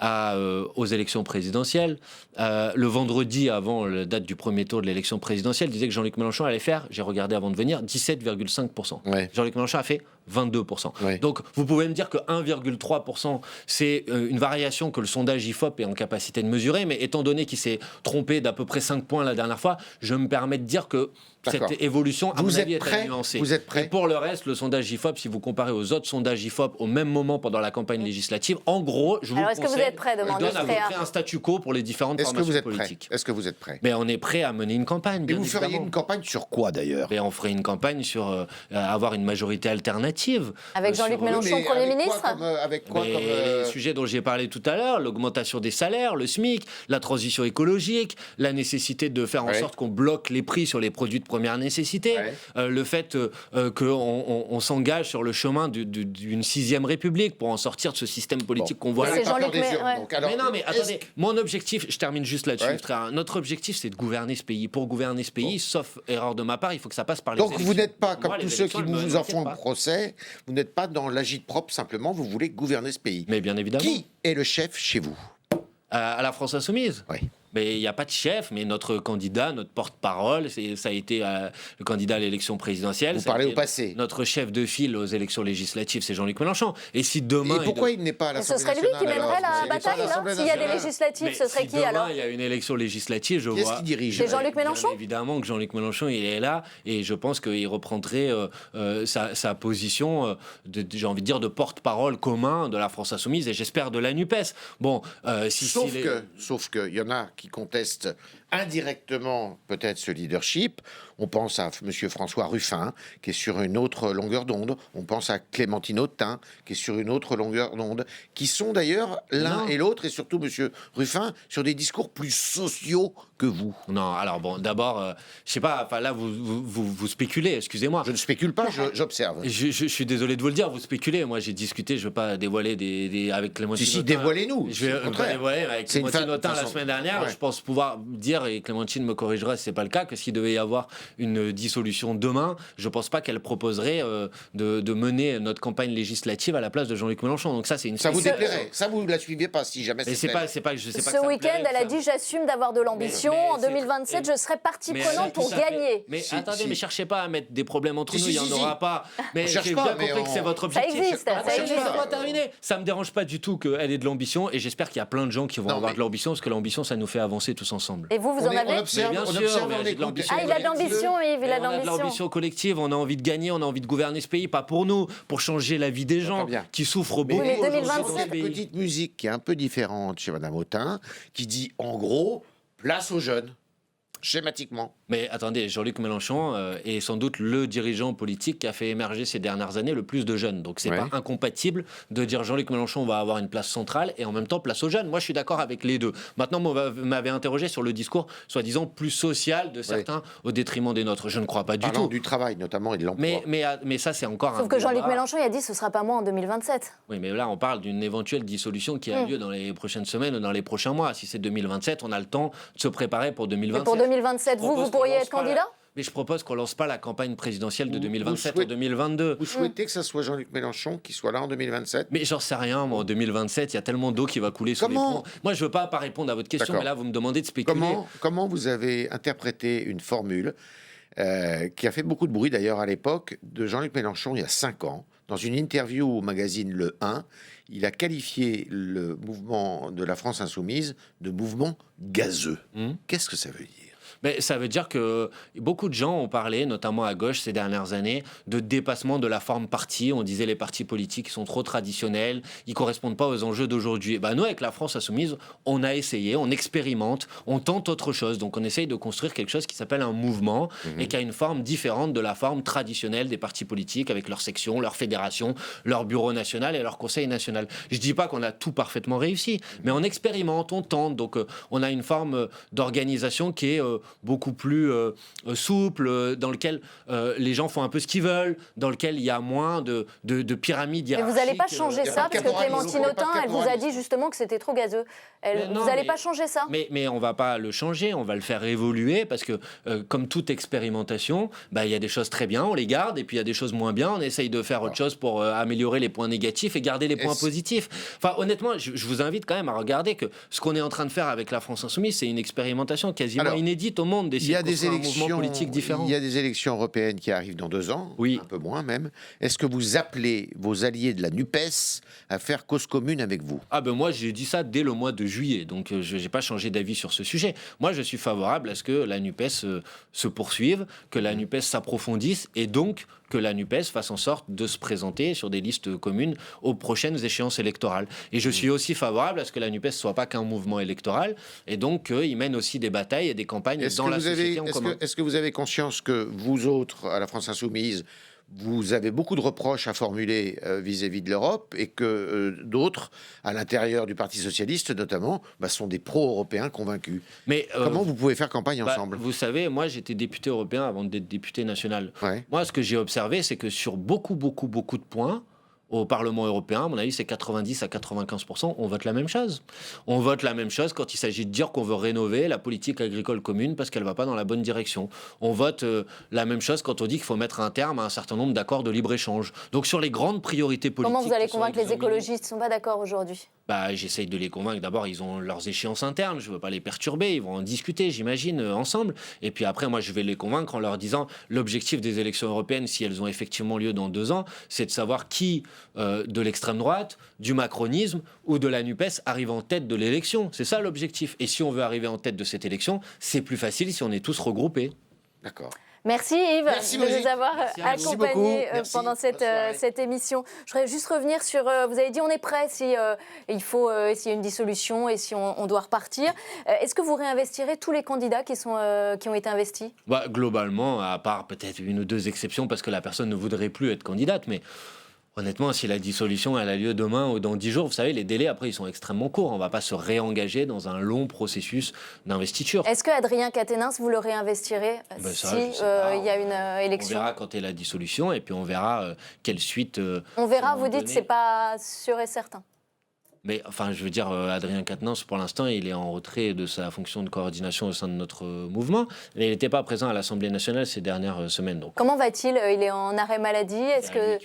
[SPEAKER 2] aux élections présidentielles, le vendredi avant la date du premier tour de l'élection présidentielle, disait que Jean-Luc Mélenchon allait faire, j'ai regardé avant de venir, 17,5%.
[SPEAKER 6] Ouais.
[SPEAKER 2] Jean-Luc Mélenchon a fait 22%.
[SPEAKER 6] Ouais.
[SPEAKER 2] Donc vous pouvez me dire que 1,3%, c'est une variation que le sondage IFOP est en capacité de mesurer, mais étant donné qu'il s'est trompé d'à peu près 5 points la dernière fois, je me permets de dire que
[SPEAKER 6] D'accord.
[SPEAKER 2] cette évolution, à
[SPEAKER 6] Vous
[SPEAKER 2] mon avis,
[SPEAKER 6] êtes
[SPEAKER 2] est
[SPEAKER 6] prêt?
[SPEAKER 2] à nuancer.
[SPEAKER 6] Vous êtes prêt?
[SPEAKER 2] Et pour le reste, le sondage IFOP, si vous comparez aux autres sondages IFOP au même moment pendant la campagne législative, en gros, je vous
[SPEAKER 1] Alors, est-ce que vous
[SPEAKER 2] conseille,
[SPEAKER 1] êtes prêt, demande
[SPEAKER 2] donne à peu
[SPEAKER 1] Yves
[SPEAKER 2] près un statu quo pour les différentes
[SPEAKER 6] Est-ce que
[SPEAKER 2] formations
[SPEAKER 6] vous êtes prêt?
[SPEAKER 2] politiques.
[SPEAKER 6] Est-ce que vous êtes prêt?
[SPEAKER 2] Mais on est prêt à mener une campagne,
[SPEAKER 6] Et
[SPEAKER 2] bien
[SPEAKER 6] vous feriez
[SPEAKER 2] évidemment.
[SPEAKER 6] une campagne sur quoi d'ailleurs?
[SPEAKER 2] Mais on ferait une campagne sur avoir une majorité alternative.
[SPEAKER 1] Avec Jean-Luc
[SPEAKER 2] sur-
[SPEAKER 1] Mélenchon,
[SPEAKER 6] Mais
[SPEAKER 1] Premier
[SPEAKER 6] avec
[SPEAKER 1] ministre
[SPEAKER 6] quoi avec quoi
[SPEAKER 2] Mais
[SPEAKER 6] comme,
[SPEAKER 2] les sujets dont j'ai parlé tout à l'heure, l'augmentation des salaires, le SMIC, la transition écologique, la nécessité de faire en
[SPEAKER 6] Ouais.
[SPEAKER 2] sorte qu'on bloque les prix sur les produits de première nécessité,
[SPEAKER 6] Ouais.
[SPEAKER 2] le fait qu'on s'engage sur le chemin d'une 6e République pour en sortir de ce système politique qu'on voit
[SPEAKER 1] Mais
[SPEAKER 2] là.
[SPEAKER 1] c'est
[SPEAKER 6] Pas peur
[SPEAKER 1] Jean-Luc
[SPEAKER 6] des
[SPEAKER 1] Mé-
[SPEAKER 6] urnes,
[SPEAKER 1] ouais.
[SPEAKER 6] donc. Alors,
[SPEAKER 2] Mais non, mais
[SPEAKER 6] est-ce
[SPEAKER 2] attendez, mon objectif, je termine juste là-dessus,
[SPEAKER 6] Ouais.
[SPEAKER 2] frère. Notre objectif, c'est de gouverner ce pays. Pour gouverner ce pays, sauf erreur de ma part, il faut que ça passe par les
[SPEAKER 6] Donc
[SPEAKER 2] élections.
[SPEAKER 6] vous n'êtes pas, comme
[SPEAKER 2] Moi,
[SPEAKER 6] tous
[SPEAKER 2] les
[SPEAKER 6] ceux qui
[SPEAKER 2] élections, elles
[SPEAKER 6] vous en
[SPEAKER 2] m'inquiètent
[SPEAKER 6] font
[SPEAKER 2] pas.
[SPEAKER 6] le procès, vous n'êtes pas dans l'agite-propre, simplement, vous voulez gouverner ce pays.
[SPEAKER 2] Mais bien évidemment.
[SPEAKER 6] Qui est le chef chez vous?
[SPEAKER 2] À la France Insoumise.
[SPEAKER 6] Oui.
[SPEAKER 2] Mais il n'y a pas de chef, mais notre candidat, notre porte-parole, ça a été le candidat à l'élection présidentielle.
[SPEAKER 6] Vous
[SPEAKER 2] ça a
[SPEAKER 6] parlez
[SPEAKER 2] été
[SPEAKER 6] au passé.
[SPEAKER 2] Notre chef de file aux élections législatives, c'est Jean-Luc Mélenchon. Et si demain...
[SPEAKER 6] Et pourquoi il n'est pas à
[SPEAKER 1] Et ce
[SPEAKER 6] l'Assemblée
[SPEAKER 1] serait lui
[SPEAKER 6] nationale
[SPEAKER 1] qui mènerait
[SPEAKER 6] alors?
[SPEAKER 1] la
[SPEAKER 6] Il est pas à
[SPEAKER 1] bataille,
[SPEAKER 6] l'Assemblée
[SPEAKER 1] là? S'il y a des
[SPEAKER 6] nationale.
[SPEAKER 1] législatives, ce serait
[SPEAKER 2] si
[SPEAKER 1] qui
[SPEAKER 2] demain,
[SPEAKER 1] alors?
[SPEAKER 2] il y a une élection législative, je
[SPEAKER 6] Qui est-ce
[SPEAKER 2] vois...
[SPEAKER 6] qui dirige?
[SPEAKER 1] C'est Jean-Luc Mélenchon?
[SPEAKER 2] Bien évidemment que Jean-Luc Mélenchon, il est là, et je pense qu'il reprendrait sa position, j'ai envie de dire, de porte-parole commun de la France Insoumise, et j'espère de la NUPES. Bon,
[SPEAKER 6] Sauf qu'il y en a qui contestent indirectement peut-être ce leadership. On pense à M. François Ruffin, qui est sur une autre longueur d'onde. On pense à Clémentine Autain, qui est sur une autre longueur d'onde, qui sont d'ailleurs l'un
[SPEAKER 2] Non.
[SPEAKER 6] et l'autre, et surtout M. Ruffin, sur des discours plus sociaux que vous.
[SPEAKER 2] Non, alors bon, d'abord, je sais pas, enfin là, vous spéculez, excusez-moi.
[SPEAKER 6] Je ne spécule pas, j'observe.
[SPEAKER 2] Je suis désolé de vous le dire, vous spéculez. Moi, j'ai discuté, je ne veux pas dévoiler des avec Clémentine
[SPEAKER 6] Si,
[SPEAKER 2] Autain.
[SPEAKER 6] dévoilez-nous.
[SPEAKER 2] Je vais
[SPEAKER 6] au contraire.
[SPEAKER 2] dévoiler avec
[SPEAKER 6] C'est une
[SPEAKER 2] Clémentine
[SPEAKER 6] fa-
[SPEAKER 2] Autain la
[SPEAKER 6] façon-
[SPEAKER 2] semaine dernière.
[SPEAKER 6] Ouais.
[SPEAKER 2] Je pense pouvoir dire peur, et Clémentine me corrigera si c'est pas le cas, que s'il devait y avoir une dissolution demain, je pense pas qu'elle proposerait de mener notre campagne législative à la place de Jean-Luc Mélenchon. Donc ça, c'est une...
[SPEAKER 6] Ça vous déplairait? Ça, vous ne la suiviez pas si jamais
[SPEAKER 2] Mais
[SPEAKER 6] c'était...
[SPEAKER 2] je sais pas
[SPEAKER 1] Ce week-end, elle a dit j'assume d'avoir de l'ambition. En 2027, je serai partie prenante pour gagner.
[SPEAKER 2] Mais attendez, mais cherchez pas à mettre des problèmes entre nous, il n'y en aura pas. Mais
[SPEAKER 6] cherche
[SPEAKER 2] j'ai
[SPEAKER 6] pas,
[SPEAKER 2] bien
[SPEAKER 6] mais
[SPEAKER 2] compris que c'est votre
[SPEAKER 1] Ça
[SPEAKER 2] objectif.
[SPEAKER 1] existe, ça existe.
[SPEAKER 2] Laissez-moi terminer. Ça me dérange pas du tout qu'elle ait de l'ambition, et j'espère qu'il y a plein de gens qui vont avoir de l'ambition, parce que l'ambition, ça nous fait avancer tous ensemble.
[SPEAKER 1] Et vous en avez?
[SPEAKER 2] Bien sûr,
[SPEAKER 6] on
[SPEAKER 2] j'ai de l'ambition.
[SPEAKER 1] Ah, il a de l'ambition, Yves, il a de
[SPEAKER 2] On a de
[SPEAKER 1] l'ambition.
[SPEAKER 2] l'ambition collective, on a envie de gagner, on a envie de gouverner ce pays, pas pour nous, pour changer la vie des gens
[SPEAKER 6] bien.
[SPEAKER 2] qui souffrent
[SPEAKER 6] Mais
[SPEAKER 2] beaucoup.
[SPEAKER 1] mais
[SPEAKER 2] aujourd'hui
[SPEAKER 1] 2027,
[SPEAKER 2] dans ce
[SPEAKER 6] cette
[SPEAKER 2] pays.
[SPEAKER 6] petite musique qui est un peu différente chez Madame Autain, qui dit en gros, place aux jeunes, schématiquement.
[SPEAKER 2] Mais attendez, Jean-Luc Mélenchon est sans doute le dirigeant politique qui a fait émerger ces dernières années le plus de jeunes. Donc c'est pas incompatible de dire Jean-Luc Mélenchon va avoir une place centrale et en même temps place aux jeunes. Moi je suis d'accord avec les deux. Maintenant, vous m'avez interrogé sur le discours soi-disant plus social de certains au détriment des nôtres. Je ne crois pas du
[SPEAKER 6] Parlant
[SPEAKER 2] tout.
[SPEAKER 6] du travail notamment et de l'emploi.
[SPEAKER 2] Mais ça c'est encore un
[SPEAKER 1] Sauf que Jean-Luc
[SPEAKER 2] débat.
[SPEAKER 1] Mélenchon, il a dit ce sera pas moi en 2027.
[SPEAKER 2] Oui, mais là, on parle d'une éventuelle dissolution qui a lieu dans les prochaines semaines ou dans les prochains mois. Si c'est 2027, on a le temps de se préparer pour 2027.
[SPEAKER 1] Et pour 2027, vous pourriez être candidat?
[SPEAKER 2] Mais je propose qu'on lance pas la campagne présidentielle de 2027 en 2022.
[SPEAKER 6] Vous souhaitez que ça soit Jean-Luc Mélenchon qui soit là en 2027?
[SPEAKER 2] Mais j'en sais rien, moi, en 2027, il y a tellement d'eau qui va couler sous les ponts. Moi, je veux pas répondre à votre question,
[SPEAKER 6] D'accord.
[SPEAKER 2] mais là, vous me demandez de spéculer.
[SPEAKER 6] Comment vous avez interprété une formule qui a fait beaucoup de bruit d'ailleurs à l'époque de Jean-Luc Mélenchon il y a 5 ans? Dans une interview au magazine Le 1, il a qualifié le mouvement de la France Insoumise de mouvement gazeux. Qu'est-ce que ça veut dire?
[SPEAKER 2] Mais ça veut dire que beaucoup de gens ont parlé, notamment à gauche ces dernières années, de dépassement de la forme parti. On disait les partis politiques sont trop traditionnels, ils correspondent pas aux enjeux d'aujourd'hui. Nous, avec la France Insoumise, on a essayé, on expérimente, on tente autre chose. Donc on essaye de construire quelque chose qui s'appelle un mouvement et qui a une forme différente de la forme traditionnelle des partis politiques, avec leurs sections, leurs fédérations, leur bureau national et leur conseil national. Je dis pas qu'on a tout parfaitement réussi, mais on expérimente, on tente. Donc on a une forme d'organisation qui est beaucoup plus souple, dans lequel les gens font un peu ce qu'ils veulent, dans lequel il y a moins de pyramides hiérarchiques.
[SPEAKER 1] Mais vous n'allez pas changer ça, parce que Clémentine Autain, elle vous a dit justement que c'était trop gazeux. Vous n'allez pas changer ça?
[SPEAKER 2] Mais on va pas le changer, on va le faire évoluer, parce que comme toute expérimentation, il y a des choses très bien, on les garde, et puis il y a des choses moins bien, on essaye de faire autre chose pour améliorer les points négatifs et garder les points positifs. Enfin, honnêtement, je vous invite quand même à regarder que ce qu'on est en train de faire avec la France Insoumise, c'est une expérimentation quasiment inédite au monde,
[SPEAKER 6] Il y a des
[SPEAKER 2] un mouvement politique différent.
[SPEAKER 6] Il y a des élections européennes qui arrivent dans 2 ans, un peu moins même. Est-ce que vous appelez vos alliés de la NUPES à faire cause commune avec vous?
[SPEAKER 2] Moi, j'ai dit ça dès le mois de juillet, donc je n'ai pas changé d'avis sur ce sujet. Moi, je suis favorable à ce que la NUPES se poursuive, que la NUPES s'approfondisse, et donc que la NUPES fasse en sorte de se présenter sur des listes communes aux prochaines échéances électorales. Et je suis aussi favorable à ce que la NUPES ne soit pas qu'un mouvement électoral, et donc qu'il mène aussi des batailles et des campagnes dans la société en commun.
[SPEAKER 6] Est-ce que vous avez conscience que vous autres, à la France Insoumise, vous avez beaucoup de reproches à formuler vis-à-vis de l'Europe, et que d'autres, à l'intérieur du Parti socialiste notamment, sont des pro-européens convaincus?
[SPEAKER 2] Mais
[SPEAKER 6] comment vous pouvez faire campagne ensemble?
[SPEAKER 2] Vous savez, moi j'étais député européen avant d'être député national.
[SPEAKER 6] Ouais.
[SPEAKER 2] Moi, ce que j'ai observé, c'est que sur beaucoup de points, au Parlement européen, à mon avis, c'est 90 à 95%, on vote la même chose. On vote la même chose quand il s'agit de dire qu'on veut rénover la politique agricole commune parce qu'elle ne va pas dans la bonne direction. On vote la même chose quand on dit qu'il faut mettre un terme à un certain nombre d'accords de libre-échange. Donc sur les grandes priorités politiques...
[SPEAKER 1] Comment vous allez convaincre les écologistes qui ne sont pas d'accord aujourd'hui?
[SPEAKER 2] J'essaye de les convaincre. D'abord, ils ont leurs échéances internes. Je ne veux pas les perturber. Ils vont en discuter, j'imagine, ensemble. Et puis après, moi, je vais les convaincre en leur disant l'objectif des élections européennes, si elles ont effectivement lieu dans 2 ans, c'est de savoir qui de l'extrême droite, du macronisme ou de la NUPES arrive en tête de l'élection. C'est ça l'objectif. Et si on veut arriver en tête de cette élection, c'est plus facile si on est tous regroupés.
[SPEAKER 6] D'accord.
[SPEAKER 1] Merci Yves
[SPEAKER 6] Merci,
[SPEAKER 1] de nous avoir accompagnés pendant
[SPEAKER 6] Merci.
[SPEAKER 1] cette émission. Je voudrais juste revenir sur, vous avez dit on est prêt si il faut, s'il y a une dissolution et si on doit repartir. Est-ce que vous réinvestirez tous les candidats qui ont été investis?
[SPEAKER 2] Globalement, à part peut-être 1 ou 2 exceptions parce que la personne ne voudrait plus être candidate, mais... Honnêtement, si la dissolution elle a lieu demain ou dans 10 jours, vous savez, les délais après ils sont extrêmement courts. On ne va pas se réengager dans un long processus d'investiture.
[SPEAKER 1] Est-ce que Adrien Quatennens, vous le réinvestirez si il y a une élection?
[SPEAKER 2] On verra quand est la dissolution et puis on verra quelle suite.
[SPEAKER 1] On verra, vous dites, c'est pas sûr et certain.
[SPEAKER 2] Mais enfin, je veux dire, Adrien Quatennens, pour l'instant, il est en retrait de sa fonction de coordination au sein de notre mouvement. Mais il n'était pas présent à l'Assemblée nationale ces dernières semaines. Donc.
[SPEAKER 1] Comment va-t-il? Il est en arrêt maladie. Est-ce que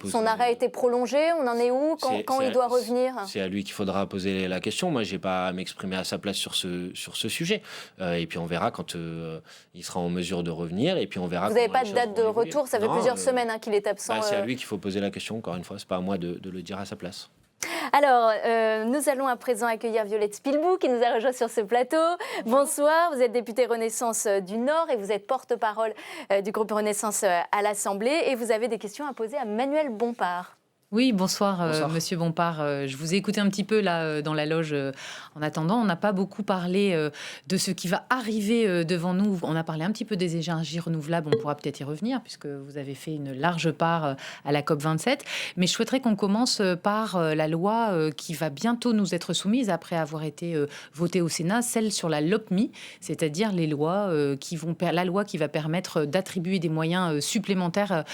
[SPEAKER 1] son arrêt a été prolongé? On en est où? Quand il doit revenir?
[SPEAKER 2] C'est à lui qu'il faudra poser la question. Moi, je n'ai pas à m'exprimer à sa place sur ce sujet. Et puis, on verra quand il sera en mesure de revenir. Et puis, on verra.
[SPEAKER 1] Vous n'avez pas de date de retour? Ça fait plusieurs semaines qu'il est absent.
[SPEAKER 2] C'est à lui qu'il faut poser la question, encore une fois. Ce n'est pas à moi de le dire à sa place.
[SPEAKER 1] Alors, nous allons à présent accueillir Violette Spilbou qui nous a rejoint sur ce plateau. Bonsoir, vous êtes députée Renaissance du Nord et vous êtes porte-parole du groupe Renaissance à l'Assemblée et vous avez des questions à poser à Manuel Bompard.
[SPEAKER 7] Oui, bonsoir. Monsieur Bompard. Je vous ai écouté un petit peu là dans la loge en attendant. On n'a pas beaucoup parlé de ce qui va arriver devant nous. On a parlé un petit peu des énergies renouvelables. On pourra peut-être y revenir puisque vous avez fait une large part à la COP27. Mais je souhaiterais qu'on commence par la loi qui va bientôt nous être soumise après avoir été votée au Sénat, celle sur la LOPMI, c'est-à-dire les lois la loi qui va permettre d'attribuer des moyens supplémentaires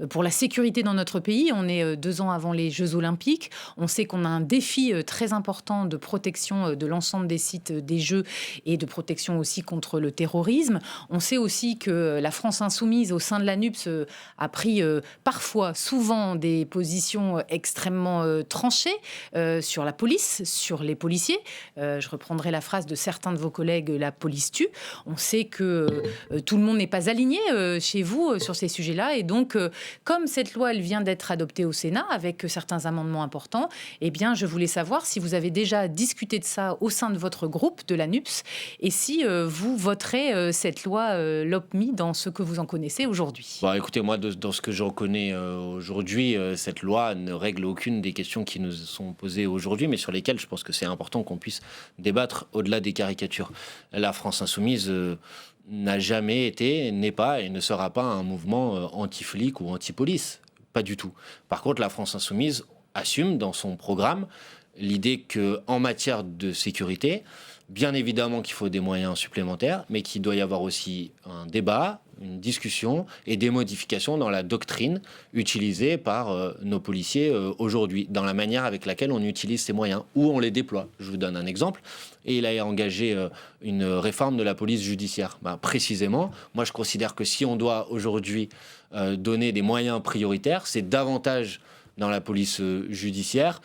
[SPEAKER 7] pour la sécurité dans notre pays. On est 2 ans avant les Jeux Olympiques. On sait qu'on a un défi très important de protection de l'ensemble des sites des Jeux et de protection aussi contre le terrorisme. On sait aussi que la France insoumise au sein de la NUPS a pris parfois, souvent, des positions extrêmement tranchées sur la police, sur les policiers. Je reprendrai la phrase de certains de vos collègues, la police tue. On sait que tout le monde n'est pas aligné chez vous sur ces sujets-là. Et donc, comme cette loi, elle vient d'être adoptée au Sénat, avec certains amendements importants, eh bien, je voulais savoir si vous avez déjà discuté de ça au sein de votre groupe, de la NUPS, et si vous voterez cette loi LOPMI dans ce que vous en connaissez aujourd'hui.
[SPEAKER 2] Bon, écoutez, moi, dans ce que je reconnais aujourd'hui, cette loi ne règle aucune des questions qui nous sont posées aujourd'hui, mais sur lesquelles je pense que c'est important qu'on puisse débattre au-delà des caricatures. La France insoumise n'a jamais été, n'est pas et ne sera pas un mouvement anti-flic ou anti-police. Pas du tout. Par contre, la France insoumise assume dans son programme l'idée qu'en matière de sécurité, bien évidemment qu'il faut des moyens supplémentaires, mais qu'il doit y avoir aussi un débat, une discussion et des modifications dans la doctrine utilisée par nos policiers aujourd'hui, dans la manière avec laquelle on utilise ces moyens, où on les déploie. Je vous donne un exemple. Et il a engagé une réforme de la police judiciaire. Précisément, moi je considère que si on doit aujourd'hui donner des moyens prioritaires, c'est davantage dans la police judiciaire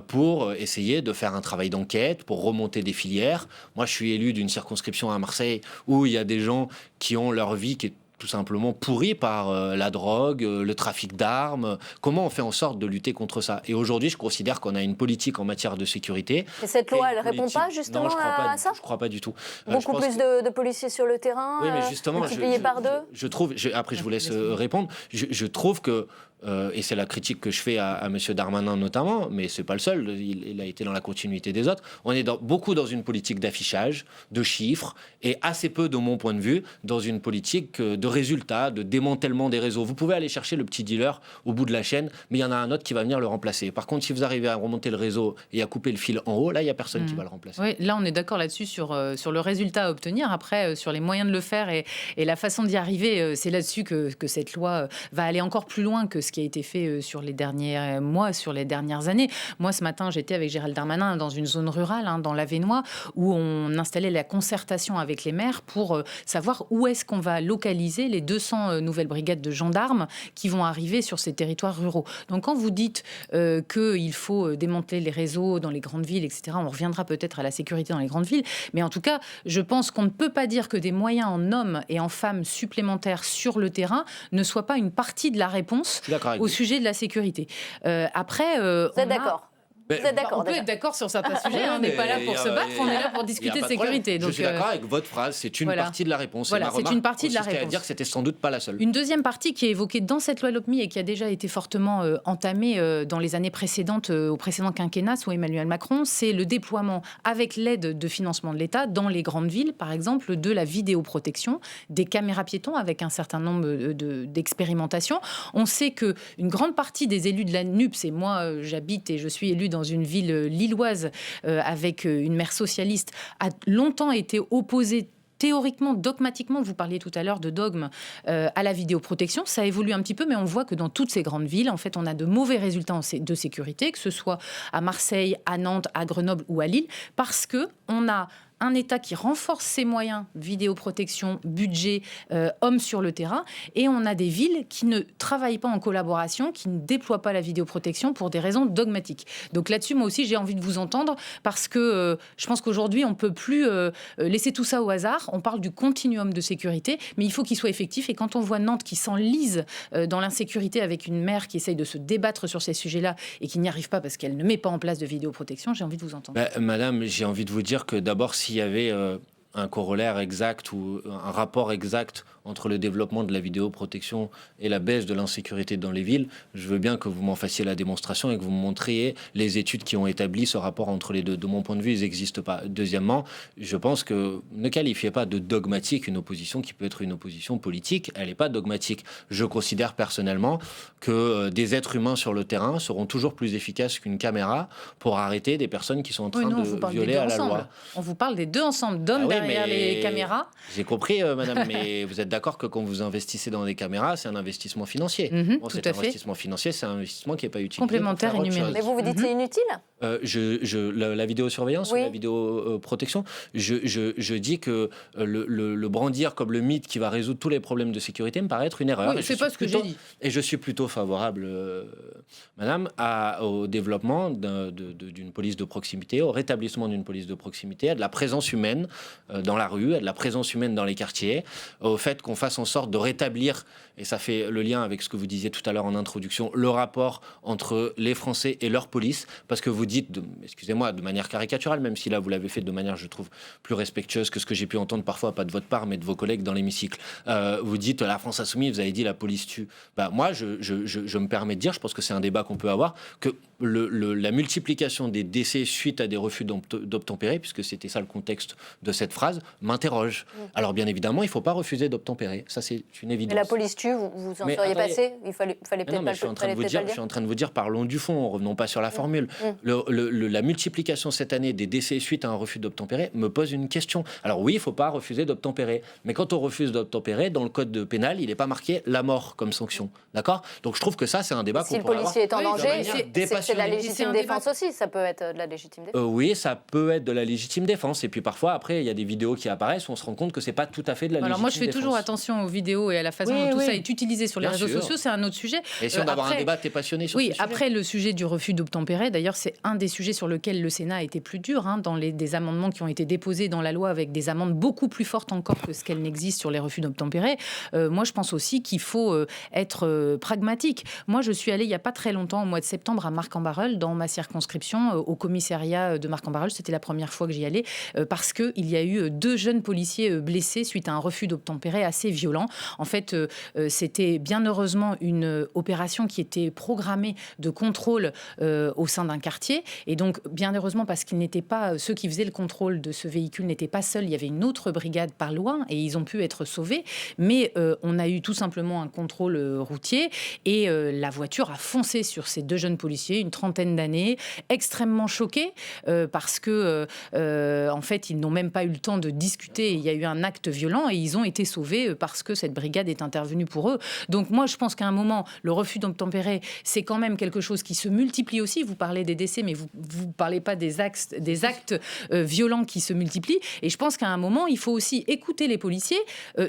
[SPEAKER 2] pour essayer de faire un travail d'enquête, pour remonter des filières. Moi, je suis élu d'une circonscription à Marseille où il y a des gens qui ont leur vie qui est tout simplement pourrie par la drogue, le trafic d'armes. Comment on fait en sorte de lutter contre ça? Et aujourd'hui, je considère qu'on a une politique en matière de sécurité.
[SPEAKER 1] Et cette loi, elle ne répond pas justement à ça?
[SPEAKER 2] Je ne crois pas du tout.
[SPEAKER 1] Beaucoup plus de policiers sur le terrain,
[SPEAKER 2] oui, mais justement,
[SPEAKER 1] multiplié par 2?
[SPEAKER 2] Je trouve, après je vous laisse répondre, je trouve que et c'est la critique que je fais à M. Darmanin notamment, mais c'est pas le seul, il a été dans la continuité des autres. On est beaucoup dans une politique d'affichage, de chiffres, et assez peu, de mon point de vue, dans une politique de résultats, de démantèlement des réseaux. Vous pouvez aller chercher le petit dealer au bout de la chaîne, mais il y en a un autre qui va venir le remplacer. Par contre, si vous arrivez à remonter le réseau et à couper le fil en haut, là, il n'y a personne qui va le remplacer.
[SPEAKER 7] Oui, là, on est d'accord là-dessus sur le résultat à obtenir. Après, sur les moyens de le faire et la façon d'y arriver, c'est là-dessus que cette loi va aller encore plus loin que ce qui a été fait sur les derniers mois, sur les dernières années. Moi, ce matin, j'étais avec Gérald Darmanin dans une zone rurale, dans l'Avesnois, où on installait la concertation avec les maires pour savoir où est-ce qu'on va localiser les 200 nouvelles brigades de gendarmes qui vont arriver sur ces territoires ruraux. Donc, quand vous dites qu'il faut démanteler les réseaux dans les grandes villes, etc., on reviendra peut-être à la sécurité dans les grandes villes, mais en tout cas, je pense qu'on ne peut pas dire que des moyens en hommes et en femmes supplémentaires sur le terrain ne soient pas une partie de la réponse au sujet de la sécurité. Après,
[SPEAKER 1] vous êtes d'accord? Vous êtes d'accord?
[SPEAKER 7] On peut être d'accord sur certains sujets, on n'est pas là pour se battre, on est là pour discuter de sécurité.
[SPEAKER 2] Donc, je suis d'accord avec votre phrase, c'est une partie de la réponse.
[SPEAKER 7] Voilà, c'est une partie de la réponse.
[SPEAKER 2] À dire que c'était sans doute pas la seule.
[SPEAKER 7] Une deuxième partie qui est évoquée dans cette loi LOPMI et qui a déjà été fortement entamée dans les années précédentes, au précédent quinquennat sous Emmanuel Macron, c'est le déploiement avec l'aide de financement de l'État dans les grandes villes, par exemple, de la vidéoprotection, des caméras piétons avec un certain nombre d'expérimentations. On sait qu'une grande partie des élus de la NUPS, et moi j'habite et je suis élue dans une ville lilloise avec une maire socialiste, a longtemps été opposée théoriquement, dogmatiquement, vous parliez tout à l'heure de dogme à la vidéoprotection, ça évolue un petit peu, mais on voit que dans toutes ces grandes villes, en fait, on a de mauvais résultats de sécurité, que ce soit à Marseille, à Nantes, à Grenoble ou à Lille, parce qu'on a un État qui renforce ses moyens, vidéoprotection, budget, hommes sur le terrain, et on a des villes qui ne travaillent pas en collaboration, qui ne déploient pas la vidéoprotection pour des raisons dogmatiques. Donc là-dessus, moi aussi, j'ai envie de vous entendre, parce que je pense qu'aujourd'hui, on ne peut plus laisser tout ça au hasard. On parle du continuum de sécurité, mais il faut qu'il soit effectif, et quand on voit Nantes qui s'enlise dans l'insécurité avec une maire qui essaye de se débattre sur ces sujets-là et qui n'y arrive pas parce qu'elle ne met pas en place de vidéoprotection, j'ai envie de vous entendre.
[SPEAKER 2] Madame, j'ai envie de vous dire que d'abord, s'il y avait un corollaire exact ou un rapport exact entre le développement de la vidéoprotection et la baisse de l'insécurité dans les villes, je veux bien que vous m'en fassiez la démonstration et que vous me montriez les études qui ont établi ce rapport entre les deux. De mon point de vue, ils n'existent pas. Deuxièmement, je pense que ne qualifiez pas de dogmatique une opposition qui peut être une opposition politique. Elle n'est pas dogmatique. Je considère personnellement que des êtres humains sur le terrain seront toujours plus efficaces qu'une caméra pour arrêter des personnes qui sont en train de violer à la loi.
[SPEAKER 7] On vous parle des deux ensemble, d'hommes derrière les caméras.
[SPEAKER 2] J'ai compris, madame, mais vous êtes d'accord que quand vous investissez dans des caméras, c'est un investissement financier. Cet investissement financier, c'est un investissement qui n'est pas utilisé.
[SPEAKER 7] Complémentaire et numérique.
[SPEAKER 1] Mais vous dites c'est inutile
[SPEAKER 2] la vidéosurveillance, la vidéoprotection, je dis que le brandir comme le mythe qui va résoudre tous les problèmes de sécurité me paraît être une erreur.
[SPEAKER 7] Oui, c'est pas ce que j'ai dit.
[SPEAKER 2] Et je suis plutôt favorable, madame, au développement d'une police de proximité, au rétablissement d'une police de proximité, à de la présence humaine dans la rue, à de la présence humaine dans les quartiers, au fait qu'on fasse en sorte de rétablir, et ça fait le lien avec ce que vous disiez tout à l'heure en introduction, le rapport entre les Français et leur police, parce que vous dites, excusez-moi, de manière caricaturale, même si là vous l'avez fait de manière, je trouve, plus respectueuse que ce que j'ai pu entendre parfois, pas de votre part, mais de vos collègues dans l'hémicycle. Vous dites la France insoumise, vous avez dit la police tue. Moi, je me permets de dire, je pense que c'est un débat qu'on peut avoir, que la multiplication des décès suite à des refus d'obtempérer, puisque c'était ça le contexte de cette phrase, m'interroge. Alors bien évidemment, il ne faut pas refuser d'obtempérer, ça c'est une évidence.
[SPEAKER 1] Mais la police tue, vous en seriez passé? Il fallait peut-être pas le dire.
[SPEAKER 2] Je suis en train de vous dire, parlons du fond, revenons pas sur la formule. La multiplication cette année des décès suite à un refus d'obtempérer me pose une question. Alors oui, il ne faut pas refuser d'obtempérer, mais quand on refuse d'obtempérer, dans le code pénal, il n'est pas marqué la mort comme sanction. D'accord? Donc je trouve que ça, c'est un débat qu'on pourrait avoir.
[SPEAKER 1] Si le policier est en danger, c'est de la légitime défense aussi. Ça peut être de la légitime défense.
[SPEAKER 2] Oui, ça peut être de la légitime défense. Et puis parfois, après, il y a des vidéos qui apparaissent où on se rend compte que c'est pas tout à fait de la légitime défense.
[SPEAKER 7] Alors moi, je fais toujours attention aux vidéos et à la façon dont tout ça est utilisé sur les réseaux sociaux. C'est un autre sujet.
[SPEAKER 2] Et si on doit avoir un débat, t'es passionné sur ce sujet.
[SPEAKER 7] Après le sujet du refus d'obtempérer, d'ailleurs, c'est un des sujets sur lequel le Sénat a été plus dur, dans des amendements qui ont été déposés dans la loi avec des amendes beaucoup plus fortes encore que ce qu'elle n'existe sur les refus d'obtempérer. Moi, je pense aussi qu'il faut être pragmatique. Moi, je suis allée il n'y a pas très longtemps, au mois de septembre, à Marcq-en-Barœul, dans ma circonscription, au commissariat de Marcq-en-Barœul. C'était la première fois que j'y allais, parce qu'il y a eu 2 jeunes policiers blessés suite à un refus d'obtempérer assez violent. En fait, c'était bien heureusement une opération qui était programmée de contrôle au sein d'un quartier. Et donc, bien heureusement, parce qu'ils n'étaient pas, ceux qui faisaient le contrôle de ce véhicule n'étaient pas seuls. Il y avait une autre brigade par loin et ils ont pu être sauvés. Mais on a eu tout simplement un contrôle routier et la voiture a foncé sur ces 2 jeunes policiers, une trentaine d'années, extrêmement choqués parce que, en fait, ils n'ont même pas eu le temps de discuter. Il y a eu un acte violent et ils ont été sauvés parce que cette brigade est intervenue pour eux. Donc moi, je pense qu'à un moment, le refus d'obtempérer, c'est quand même quelque chose qui se multiplie aussi. Vous parlez des décès, mais vous ne parlez pas des actes violents qui se multiplient. Et je pense qu'à un moment, il faut aussi écouter les policiers.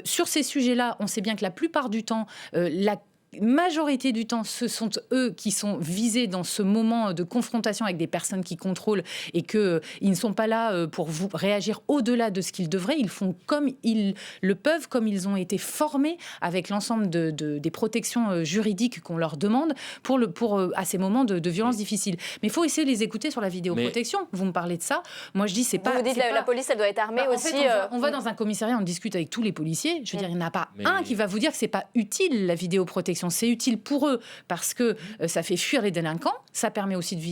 [SPEAKER 7] Sur ces sujets-là, on sait bien que la plupart du temps, la majorité du temps, ce sont eux qui sont visés dans ce moment de confrontation avec des personnes qui contrôlent et qu'ils ne sont pas là pour vous réagir au-delà de ce qu'ils devraient. Ils font comme ils le peuvent, comme ils ont été formés avec l'ensemble des protections juridiques qu'on leur demande pour à ces moments de violence difficiles. Mais il faut essayer de les écouter sur la vidéoprotection. Vous me parlez de ça. Moi, je dis, c'est pas...
[SPEAKER 1] Vous dites la police, elle doit être armée aussi.
[SPEAKER 7] En fait, on va dans un commissariat, on discute avec tous les policiers. Je veux dire, il n'y en a pas un qui va vous dire que c'est pas utile, la vidéoprotection. manifestations. C'est utile pour eux parce que ça fait fuir les délinquants, ça permet aussi de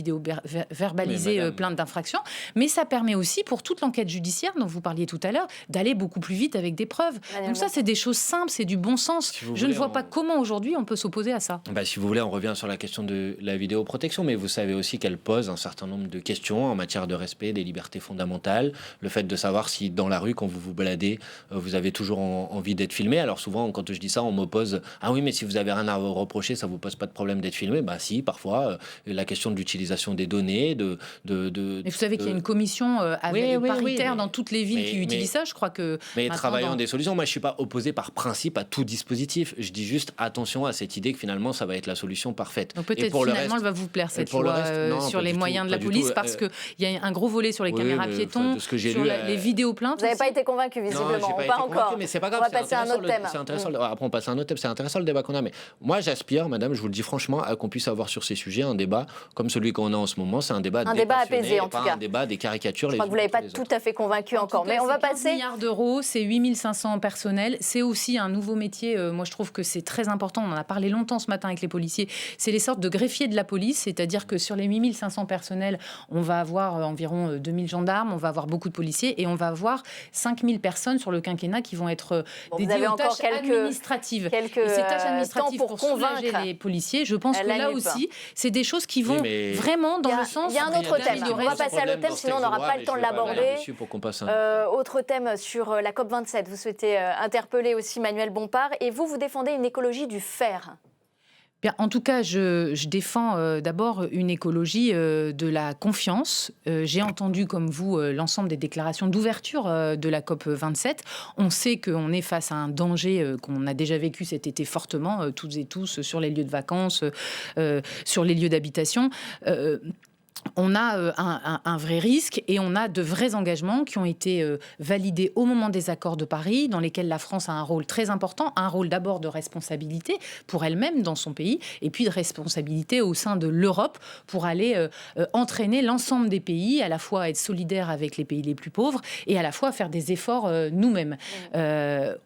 [SPEAKER 7] verbaliser plein d'infractions, mais ça permet aussi pour toute l'enquête judiciaire dont vous parliez tout à l'heure d'aller beaucoup plus vite avec des preuves. Donc ça, c'est des choses simples, c'est du bon sens. Je ne vois pas comment aujourd'hui on peut s'opposer à ça.
[SPEAKER 2] Si vous voulez, on revient sur la question de la vidéoprotection, mais vous savez aussi qu'elle pose un certain nombre de questions en matière de respect des libertés fondamentales. Le fait de savoir si dans la rue, quand vous vous baladez, vous avez toujours envie d'être filmé. Alors souvent, quand je dis ça, on m'oppose « Ah oui, mais si vous avez rien à vous reprocher, ça vous pose pas de problème d'être filmé ?» Si, parfois, la question de l'utilisation des données,
[SPEAKER 7] Mais vous savez qu'il y a une commission paritaire dans toutes les villes qui utilisent ça, je crois que...
[SPEAKER 2] Mais travaillant des solutions, moi je suis pas opposé par principe à tout dispositif. Je dis juste attention à cette idée que finalement ça va être la solution parfaite.
[SPEAKER 7] Donc peut-être finalement elle va vous plaire cette loi sur les moyens de la police parce qu'il y a un gros volet sur les caméras piétons, sur les vidéoplaintes.
[SPEAKER 1] Vous n'avez pas été convaincu visiblement, pas encore.
[SPEAKER 2] Mais c'est pas grave,
[SPEAKER 1] on va passer à un autre thème.
[SPEAKER 2] Après on passe à un autre thème, c'est intéressant le débat qu'on a. Mais moi j'aspire, madame, je vous le dis franchement, à qu'on puisse avoir sur ces sujets un débat comme celui qu'on a en ce moment. C'est un débat
[SPEAKER 1] apaisé en tout cas.
[SPEAKER 2] Un débat des caricatures.
[SPEAKER 1] Je crois que vous ne l'avez pas tout à fait convaincu encore. Mais on va passer...
[SPEAKER 7] 15 milliards d'euros, c'est 8500 personnels. C'est aussi un nouveau métier. Moi, je trouve que c'est très important. On en a parlé longtemps ce matin avec les policiers. C'est les sortes de greffiers de la police. C'est-à-dire que sur les 8500 personnels, on va avoir environ 2000 gendarmes, on va avoir beaucoup de policiers et on va avoir 5000 personnes sur le quinquennat qui vont être dédiées aux tâches administratives. Et ces tâches administratives pour soulager les policiers, je pense que là aussi, c'est des choses qui vont vraiment dans le sens...
[SPEAKER 1] Il y a un autre thème. On va passer à l'autre thème, sinon on n'aura pas le temps de l'aborder. Autre thème sur la COP27. Vous souhaitez interpeller aussi Manuel Bompard. Et vous défendez une écologie du fer.
[SPEAKER 7] Bien, en tout cas, je défends d'abord une écologie de la confiance. J'ai entendu, comme vous, l'ensemble des déclarations d'ouverture de la COP27. On sait qu'on est face à un danger qu'on a déjà vécu cet été fortement, toutes et tous, sur les lieux de vacances, sur les lieux d'habitation. On a un vrai risque et on a de vrais engagements qui ont été validés au moment des accords de Paris, dans lesquels la France a un rôle très important, un rôle d'abord de responsabilité pour elle-même dans son pays, et puis de responsabilité au sein de l'Europe pour aller entraîner l'ensemble des pays, à la fois être solidaire avec les pays les plus pauvres et à la fois faire des efforts nous-mêmes.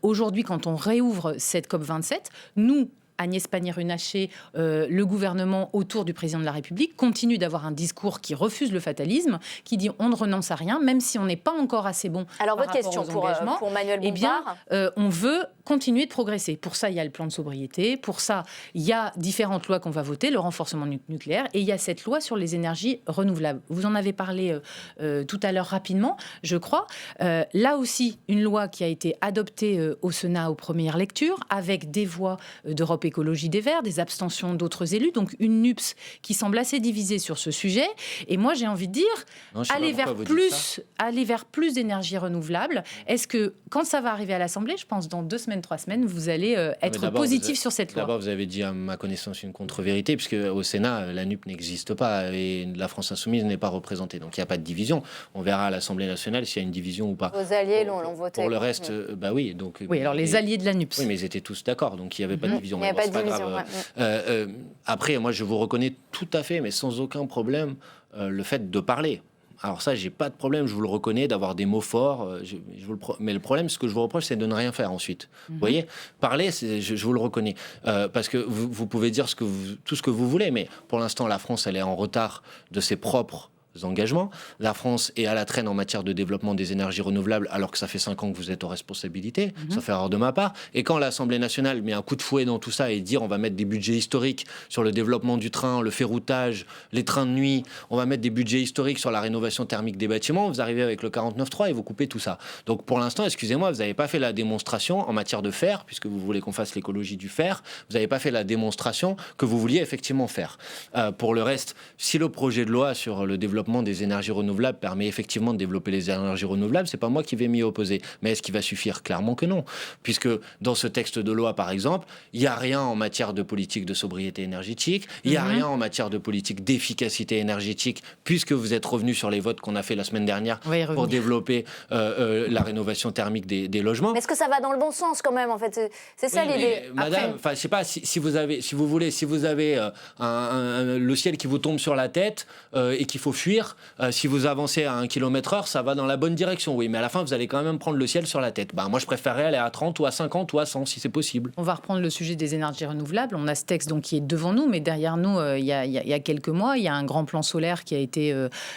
[SPEAKER 7] Aujourd'hui, quand on réouvre cette COP27, nous, Agnès Pannier-Runacher, le gouvernement autour du président de la République continue d'avoir un discours qui refuse le fatalisme, qui dit on ne renonce à rien, même si on n'est pas encore assez bon.
[SPEAKER 1] Alors votre question pour Manuel Bompard.
[SPEAKER 7] Eh bien, on veut continuer de progresser. Pour ça, il y a le plan de sobriété. Pour ça, il y a différentes lois qu'on va voter, le renforcement nucléaire, et il y a cette loi sur les énergies renouvelables. Vous en avez parlé tout à l'heure rapidement, je crois. Là aussi, une loi qui a été adoptée au Sénat aux premières lectures, avec des voix d'Europe Écologie des Verts, des abstentions d'autres élus, donc une NUPS qui semble assez divisée sur ce sujet. Et moi, j'ai envie de dire, aller vers plus d'énergie renouvelable. Est-ce que, quand ça va arriver à l'Assemblée, je pense dans 2 semaines, 3 semaines, vous allez être positif sur cette loi?
[SPEAKER 2] D'abord, vous avez dit à ma connaissance une contre-vérité, puisque au Sénat, la NUP n'existe pas et la France Insoumise n'est pas représentée. Donc il n'y a pas de division. On verra à l'Assemblée nationale s'il y a une division ou pas.
[SPEAKER 1] Vos alliés l'ont voté.
[SPEAKER 2] Pour le reste, oui. Donc,
[SPEAKER 7] oui, alors les alliés de la NUPS.
[SPEAKER 2] Oui, mais ils étaient tous d'accord, donc il n'y avait pas de division.
[SPEAKER 1] Pas de division,
[SPEAKER 2] après, moi, je vous reconnais tout à fait, mais sans aucun problème, le fait de parler. Alors ça, j'ai pas de problème, je vous le reconnais, d'avoir des mots forts. Mais le problème, ce que je vous reproche, c'est de ne rien faire ensuite. Vous voyez, parler, je vous le reconnais. Parce que vous pouvez dire tout ce que vous voulez, mais pour l'instant, la France, elle est en retard de ses propres engagements. La France est à la traîne en matière de développement des énergies renouvelables alors que ça fait 5 ans que vous êtes aux responsabilités. Ça fait erreur de ma part. Et quand l'Assemblée nationale met un coup de fouet dans tout ça et dit on va mettre des budgets historiques sur le développement du train, le ferroutage, les trains de nuit, on va mettre des budgets historiques sur la rénovation thermique des bâtiments, vous arrivez avec le 49.3 et vous coupez tout ça. Donc pour l'instant, excusez-moi, vous n'avez pas fait la démonstration en matière de fer, puisque vous voulez qu'on fasse l'écologie du fer, vous n'avez pas fait la démonstration que vous vouliez effectivement faire. Pour le reste, si le projet de loi sur le développement des énergies renouvelables permet effectivement de développer les énergies renouvelables, c'est pas moi qui vais m'y opposer. Mais est-ce qu'il va suffire? Clairement que non. Puisque dans ce texte de loi, par exemple, il n'y a rien en matière de politique de sobriété énergétique, il n'y a rien en matière de politique d'efficacité énergétique, puisque vous êtes revenu sur les votes qu'on a fait la semaine dernière pour développer la rénovation thermique des logements.
[SPEAKER 1] Mais est-ce que ça va dans le bon sens quand même, en fait? C'est ça l'idée.
[SPEAKER 2] Madame, je sais pas, si vous avez le ciel qui vous tombe sur la tête et qu'il faut fuir, conduire, si vous avancez à 1 km/h, ça va dans la bonne direction, oui, mais à la fin, vous allez quand même prendre le ciel sur la tête. Moi, je préférerais aller à 30 ou à 50 ou à 100, si c'est possible.
[SPEAKER 7] On va reprendre le sujet des énergies renouvelables. On a ce texte donc, qui est devant nous, mais derrière nous, il y a quelques mois, il y a un grand plan solaire qui a été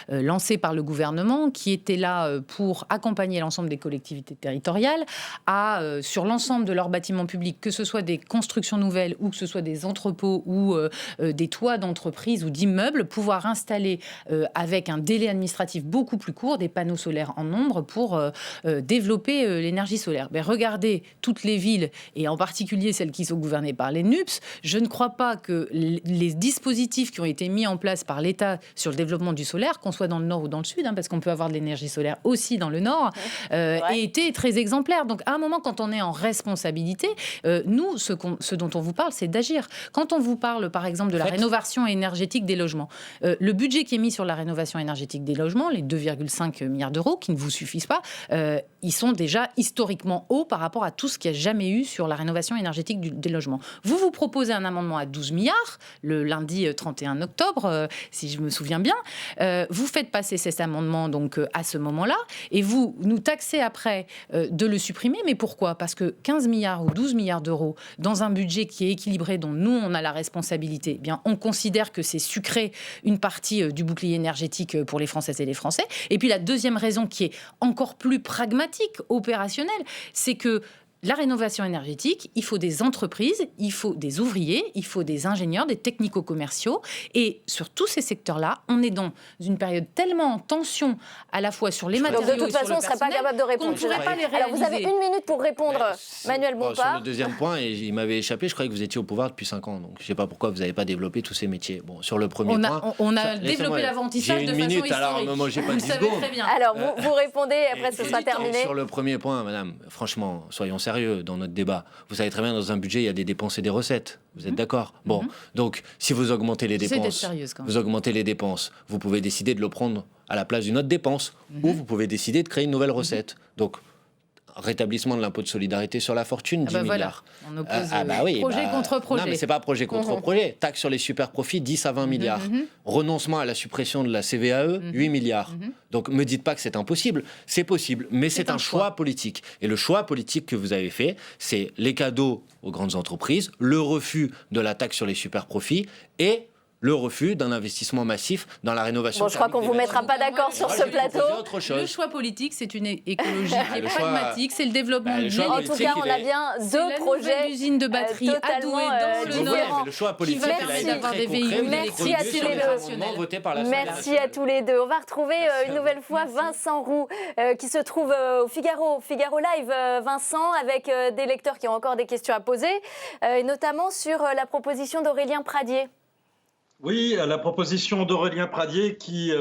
[SPEAKER 7] lancé par le gouvernement, qui était là pour accompagner l'ensemble des collectivités territoriales sur l'ensemble de leurs bâtiments publics, que ce soit des constructions nouvelles ou que ce soit des entrepôts ou des toits d'entreprises ou d'immeubles, pouvoir installer avec un délai administratif beaucoup plus court des panneaux solaires en nombre pour développer l'énergie solaire. Mais regardez toutes les villes, et en particulier celles qui sont gouvernées par les NUPS, je ne crois pas que les dispositifs qui ont été mis en place par l'État sur le développement du solaire, qu'on soit dans le nord ou dans le sud, parce qu'on peut avoir de l'énergie solaire aussi dans le nord, aient été très exemplaires. Donc à un moment, quand on est en responsabilité, nous, ce dont on vous parle, c'est d'agir. Quand on vous parle, par exemple, de la rénovation énergétique des logements, le budget qui est mis sur la rénovation énergétique des logements, les 2,5 milliards d'euros qui ne vous suffisent pas, ils sont déjà historiquement hauts par rapport à tout ce qu'il n'y a jamais eu sur la rénovation énergétique des logements. Vous proposez un amendement à 12 milliards, le lundi 31 octobre, si je me souviens bien. Vous faites passer cet amendement donc, à ce moment-là, et vous nous taxez après de le supprimer. Mais pourquoi ? Parce que 15 milliards ou 12 milliards d'euros dans un budget qui est équilibré, dont nous, on a la responsabilité, eh bien, on considère que c'est sucré une partie du bouclier énergétique pour les Françaises et les Français. Et puis la deuxième raison qui est encore plus pragmatique, opérationnelle, c'est que la rénovation énergétique, il faut des entreprises, il faut des ouvriers, il faut des ingénieurs, des technico-commerciaux. Et sur tous ces secteurs-là, on est dans une période tellement en tension, à la fois sur les matériaux et sur le personnel,
[SPEAKER 1] de toute façon, on ne serait pas capable de répondre.
[SPEAKER 7] qu'on ne pourrait pas les réaliser.
[SPEAKER 1] Alors, vous avez 1 minute pour répondre, Manuel Bompard.
[SPEAKER 2] Sur le deuxième point, et il m'avait échappé, je croyais que vous étiez au pouvoir depuis 5 ans. Donc, je ne sais pas pourquoi vous n'avez pas développé tous ces métiers. Bon, sur le premier point...
[SPEAKER 7] On a développé l'apprentissage de façon historique.
[SPEAKER 2] J'ai 1 minute, alors moi, j'ai pas 10 secondes.
[SPEAKER 7] Très bien.
[SPEAKER 1] Alors, vous répondez, après ce sera terminé.
[SPEAKER 2] Sur le premier point, madame, franchement, soyons sérieux dans notre débat. Vous savez très bien, dans un budget, il y a des dépenses et des recettes. Vous êtes d'accord ? Bon, donc, si vous augmentez les dépenses, vous pouvez décider de le prendre à la place d'une autre dépense, ou vous pouvez décider de créer une nouvelle recette. Donc, rétablissement de l'impôt de solidarité sur la fortune, 10 milliards.
[SPEAKER 7] On oppose projet contre projet.
[SPEAKER 2] Non, mais c'est pas projet contre projet. Taxe sur les super profits, 10 à 20 milliards. Renoncement à la suppression de la CVAE, 8 milliards. Donc, me dites pas que c'est impossible. C'est possible, mais c'est un choix politique. Et le choix politique que vous avez fait, c'est les cadeaux aux grandes entreprises, le refus de la taxe sur les super profits et le refus d'un investissement massif dans la rénovation.
[SPEAKER 1] Bon, je crois qu'on ne vous mettra pas d'accord sur ce plateau.
[SPEAKER 7] Le choix politique, c'est une écologie qui est pragmatique, c'est le développement de l'île.
[SPEAKER 1] En tout cas, on a bien 2 projets
[SPEAKER 7] d'usine de batterie à Douai dans le Nord.
[SPEAKER 2] Le choix politique, il a été très concret.
[SPEAKER 1] Merci à tous les deux. Merci à tous les deux. On va retrouver une nouvelle fois Vincent Roux, qui se trouve au Figaro Live. Vincent, avec des lecteurs qui ont encore des questions à poser, et notamment sur la proposition d'Aurélien Pradié.
[SPEAKER 5] Oui, la proposition d'Aurélien Pradié qui,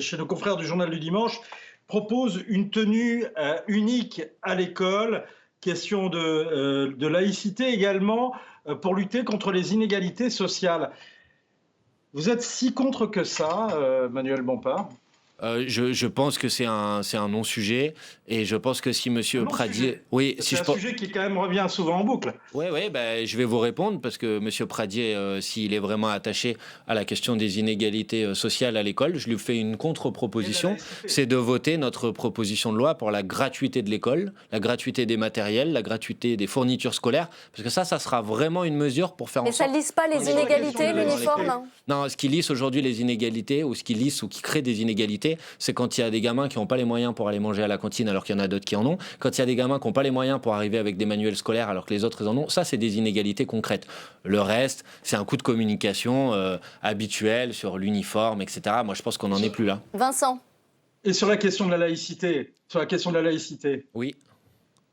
[SPEAKER 5] chez nos confrères du Journal du Dimanche, propose une tenue unique à l'école, question de laïcité également, pour lutter contre les inégalités sociales. Vous êtes si contre que ça, Manuel Bompard ?
[SPEAKER 2] Je pense que c'est un non-sujet, et je pense que si Monsieur Pradié... Oui,
[SPEAKER 5] c'est un sujet qui quand même revient souvent en boucle.
[SPEAKER 2] Oui, je vais vous répondre, parce que Monsieur Pradié, s'il est vraiment attaché à la question des inégalités sociales à l'école, je lui fais une contre-proposition, c'est de voter notre proposition de loi pour la gratuité de l'école, la gratuité des matériels, la gratuité des fournitures scolaires, parce que ça sera vraiment une mesure pour faire en sorte...
[SPEAKER 1] Et ça ne lisse pas les inégalités, l'uniforme ?
[SPEAKER 2] Non, ce qui lisse aujourd'hui les inégalités, ou ce qui lisse ou qui crée des inégalités, c'est quand il y a des gamins qui n'ont pas les moyens pour aller manger à la cantine alors qu'il y en a d'autres qui en ont, quand il y a des gamins qui n'ont pas les moyens pour arriver avec des manuels scolaires alors que les autres en ont, ça c'est des inégalités concrètes. Le reste, c'est un coup de communication habituel sur l'uniforme, etc. Moi je pense qu'on n'en est plus là.
[SPEAKER 1] Vincent.
[SPEAKER 5] Et sur la question de la laïcité, Oui.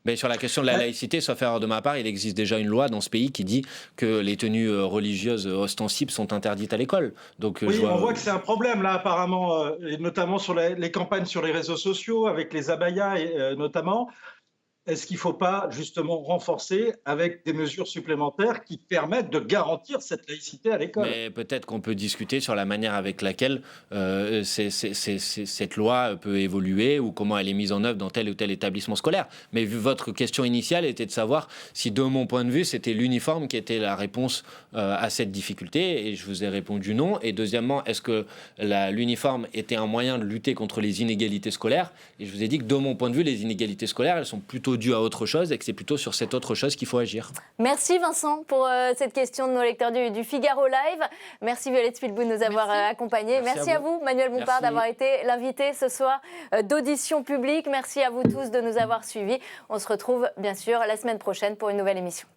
[SPEAKER 2] Mais sur la question de la laïcité, sauf erreur de ma part, il existe déjà une loi dans ce pays qui dit que les tenues religieuses ostensibles sont interdites à l'école. Donc,
[SPEAKER 5] oui, on voit que c'est un problème là apparemment, et notamment sur les campagnes sur les réseaux sociaux, avec les abayas notamment. est-ce qu'il ne faut pas justement renforcer avec des mesures supplémentaires qui permettent de garantir cette laïcité à l'école?
[SPEAKER 2] Mais peut-être qu'on peut discuter sur la manière avec laquelle cette loi peut évoluer ou comment elle est mise en œuvre dans tel ou tel établissement scolaire. Mais vu votre question initiale était de savoir si, de mon point de vue, c'était l'uniforme qui était la réponse à cette difficulté, et je vous ai répondu non. Et deuxièmement, est-ce que l'uniforme était un moyen de lutter contre les inégalités scolaires? Et je vous ai dit que, de mon point de vue, les inégalités scolaires, elles sont plutôt dues à autre chose et que c'est plutôt sur cette autre chose qu'il faut agir.
[SPEAKER 1] Merci Vincent pour cette question de nos lecteurs du Figaro Live. Merci Violette Spilbou de nous avoir accompagnés. Merci à vous Manuel Bompard d'avoir été l'invité ce soir d'Audition Publique. Merci à vous tous de nous avoir suivis. On se retrouve bien sûr la semaine prochaine pour une nouvelle émission.